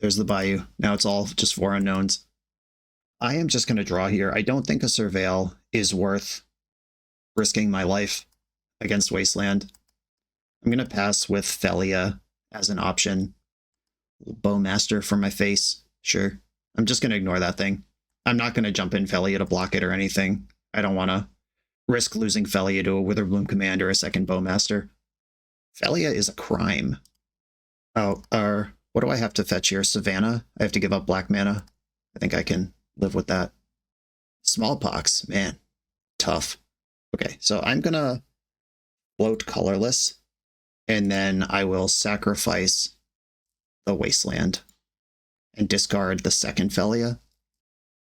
There's the Bayou. Now it's all just 4 unknowns. I am just going to draw here. I don't think a Surveil is worth risking my life against Wasteland. I'm going to pass with Felia as an option. Bowmaster for my face. Sure. I'm just going to ignore that thing. I'm not going to jump in Felia to block it or anything. I don't want to risk losing Felia to a Witherbloom Command or a second Bowmaster. Felia is a crime. Oh, what do I have to fetch here? Savannah? I have to give up black mana. I think I can live with that. Smallpox, man. Tough. Okay, so I'm going to float colorless, and then I will sacrifice the Wasteland and discard the second Felia.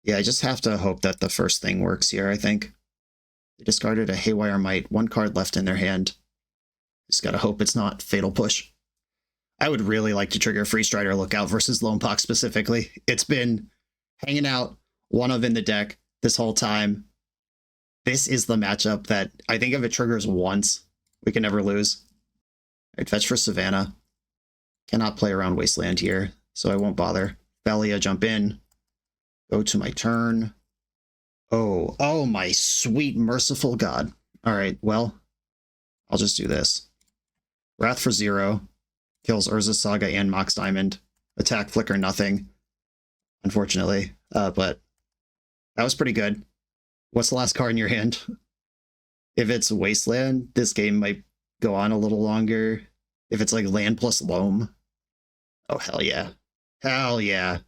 Yeah, I just have to hope that the first thing works here, I think. They discarded a Haywire Might, 1 card left in their hand. Just gotta hope it's not Fatal Push. I would really like to trigger Free Strider Lookout versus Lonepox specifically. It's been hanging out, one of in the deck this whole time. This is the matchup that I think if it triggers once, we can never lose. Alright, fetch for Savannah. Cannot play around Wasteland here, so I won't bother. Felia, jump in. Go to my turn. Oh my sweet merciful god. Alright, well, I'll just do this. Wrath for 0. Kills Urza's Saga and Mox Diamond. Attack, flicker, nothing. Unfortunately. But that was pretty good. What's the last card in your hand? If it's Wasteland, this game might go on a little longer. If it's like land plus Loam. Oh, hell yeah. Hell yeah.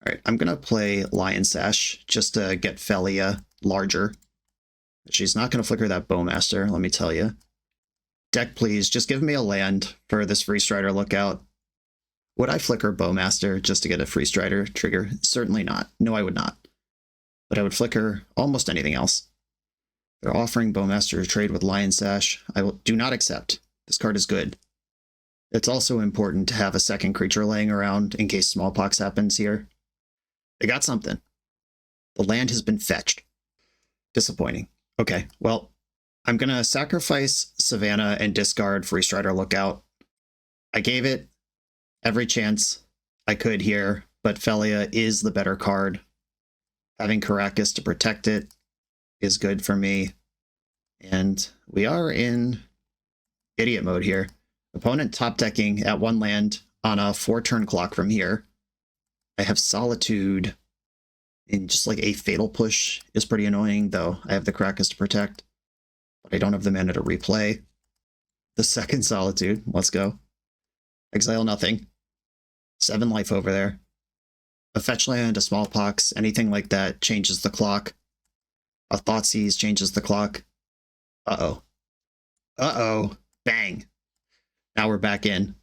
All right, I'm going to play Lion Sash just to get Felia larger. She's not going to flicker that Bowmaster, let me tell you. Deck, please, just give me a land for this Free Strider lookout. Would I flicker Bowmaster just to get a Free Strider trigger? Certainly not. No, I would not. But I would flicker almost anything else. They're offering Bowmaster to trade with Lion Sash. Do not accept. This card is good. It's also important to have a second creature laying around in case smallpox happens here. They got something. The land has been fetched. Disappointing. Okay, well, I'm going to sacrifice Savannah and discard Free Strider Lookout. I gave it every chance I could here, but Felia is the better card. Having Caracas to protect it is good for me. And we are in idiot mode here. Opponent top decking at 1 land on a 4-turn clock from here. I have Solitude, and just like a Fatal Push is pretty annoying, though I have the Caracas to protect. But I don't have the mana to replay. The second Solitude, let's go. Exile nothing. 7 life over there. A fetch land, a Smallpox, anything like that changes the clock. A Thoughtseize changes the clock. Uh-oh. Uh-oh. Bang. Now we're back in.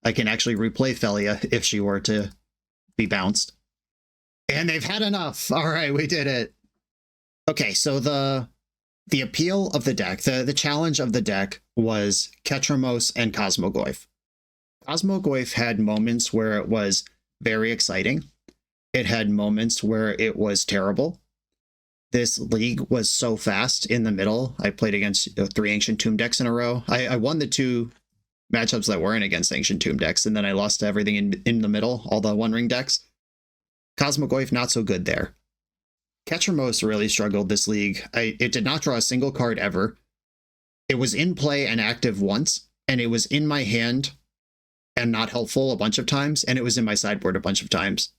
I can actually replay Felia if she were to be bounced. And they've had enough. All right, we did it. Okay, so the appeal of the deck, the challenge of the deck was Ketramos and Cosmogoyf. Cosmogoyf had moments where it was very exciting. It had moments where it was terrible. This league was so fast in the middle. I played against 3 Ancient Tomb decks in a row. I won the 2 matchups that weren't against Ancient Tomb decks, and then I lost to everything in the middle, all the One Ring decks. Cosmogoyf, not so good there. Ketramos really struggled this league. It did not draw a single card ever. It was in play and active once, and it was in my hand and not helpful a bunch of times, and it was in my sideboard a bunch of times.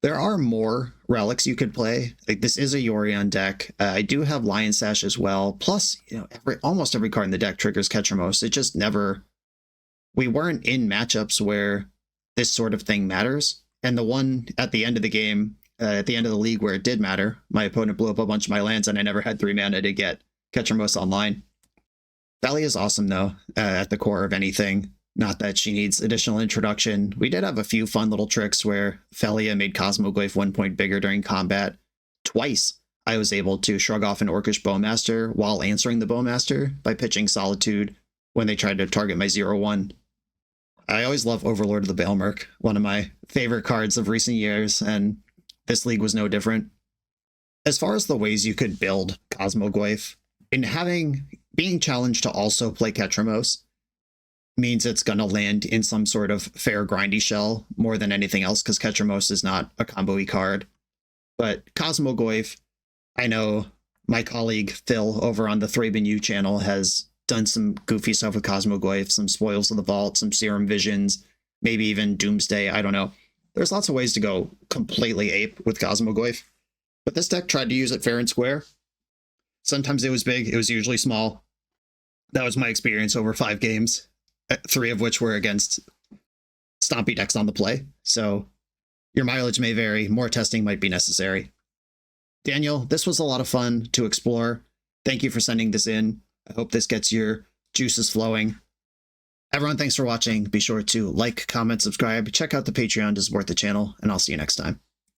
There are more relics you could play. Like, this is a Yorion deck. I do have Lion Sash as well. Plus, almost every card in the deck triggers Ketramos. It just never... We weren't in matchups where this sort of thing matters. And the one at the end of the game, at the end of the league where it did matter, my opponent blew up a bunch of my lands and I never had 3 mana to get Ketramos online. Felia is awesome, though, at the core of anything. Not that she needs additional introduction. We did have a few fun little tricks where Felia made Cosmogoyf 1 point bigger during combat. Twice, I was able to shrug off an Orcish Bowmaster while answering the Bowmaster by pitching Solitude when they tried to target my 0/1. I always love Overlord of the Baelmerk, one of my favorite cards of recent years, and this league was no different. As far as the ways you could build Cosmogoyf, being challenged to also play Ketramos means it's going to land in some sort of fair grindy shell more than anything else, because Ketramos is not a combo-y card. But Cosmogoyf, I know my colleague Phil over on the Thraben U channel has done some goofy stuff with Cosmogoyf, some Spoils of the Vault, some Serum Visions, maybe even Doomsday, I don't know. There's lots of ways to go completely ape with Cosmogoyf, but this deck tried to use it fair and square. Sometimes it was big, it was usually small. That was my experience over 5 games. 3 of which were against stompy decks on the play, so your mileage may vary. More testing might be necessary. Daniel, this was a lot of fun to explore. Thank you for sending this in. I hope this gets your juices flowing. Everyone, thanks for watching. Be sure to like, comment, subscribe, check out the Patreon to support the channel, and I'll see you next time.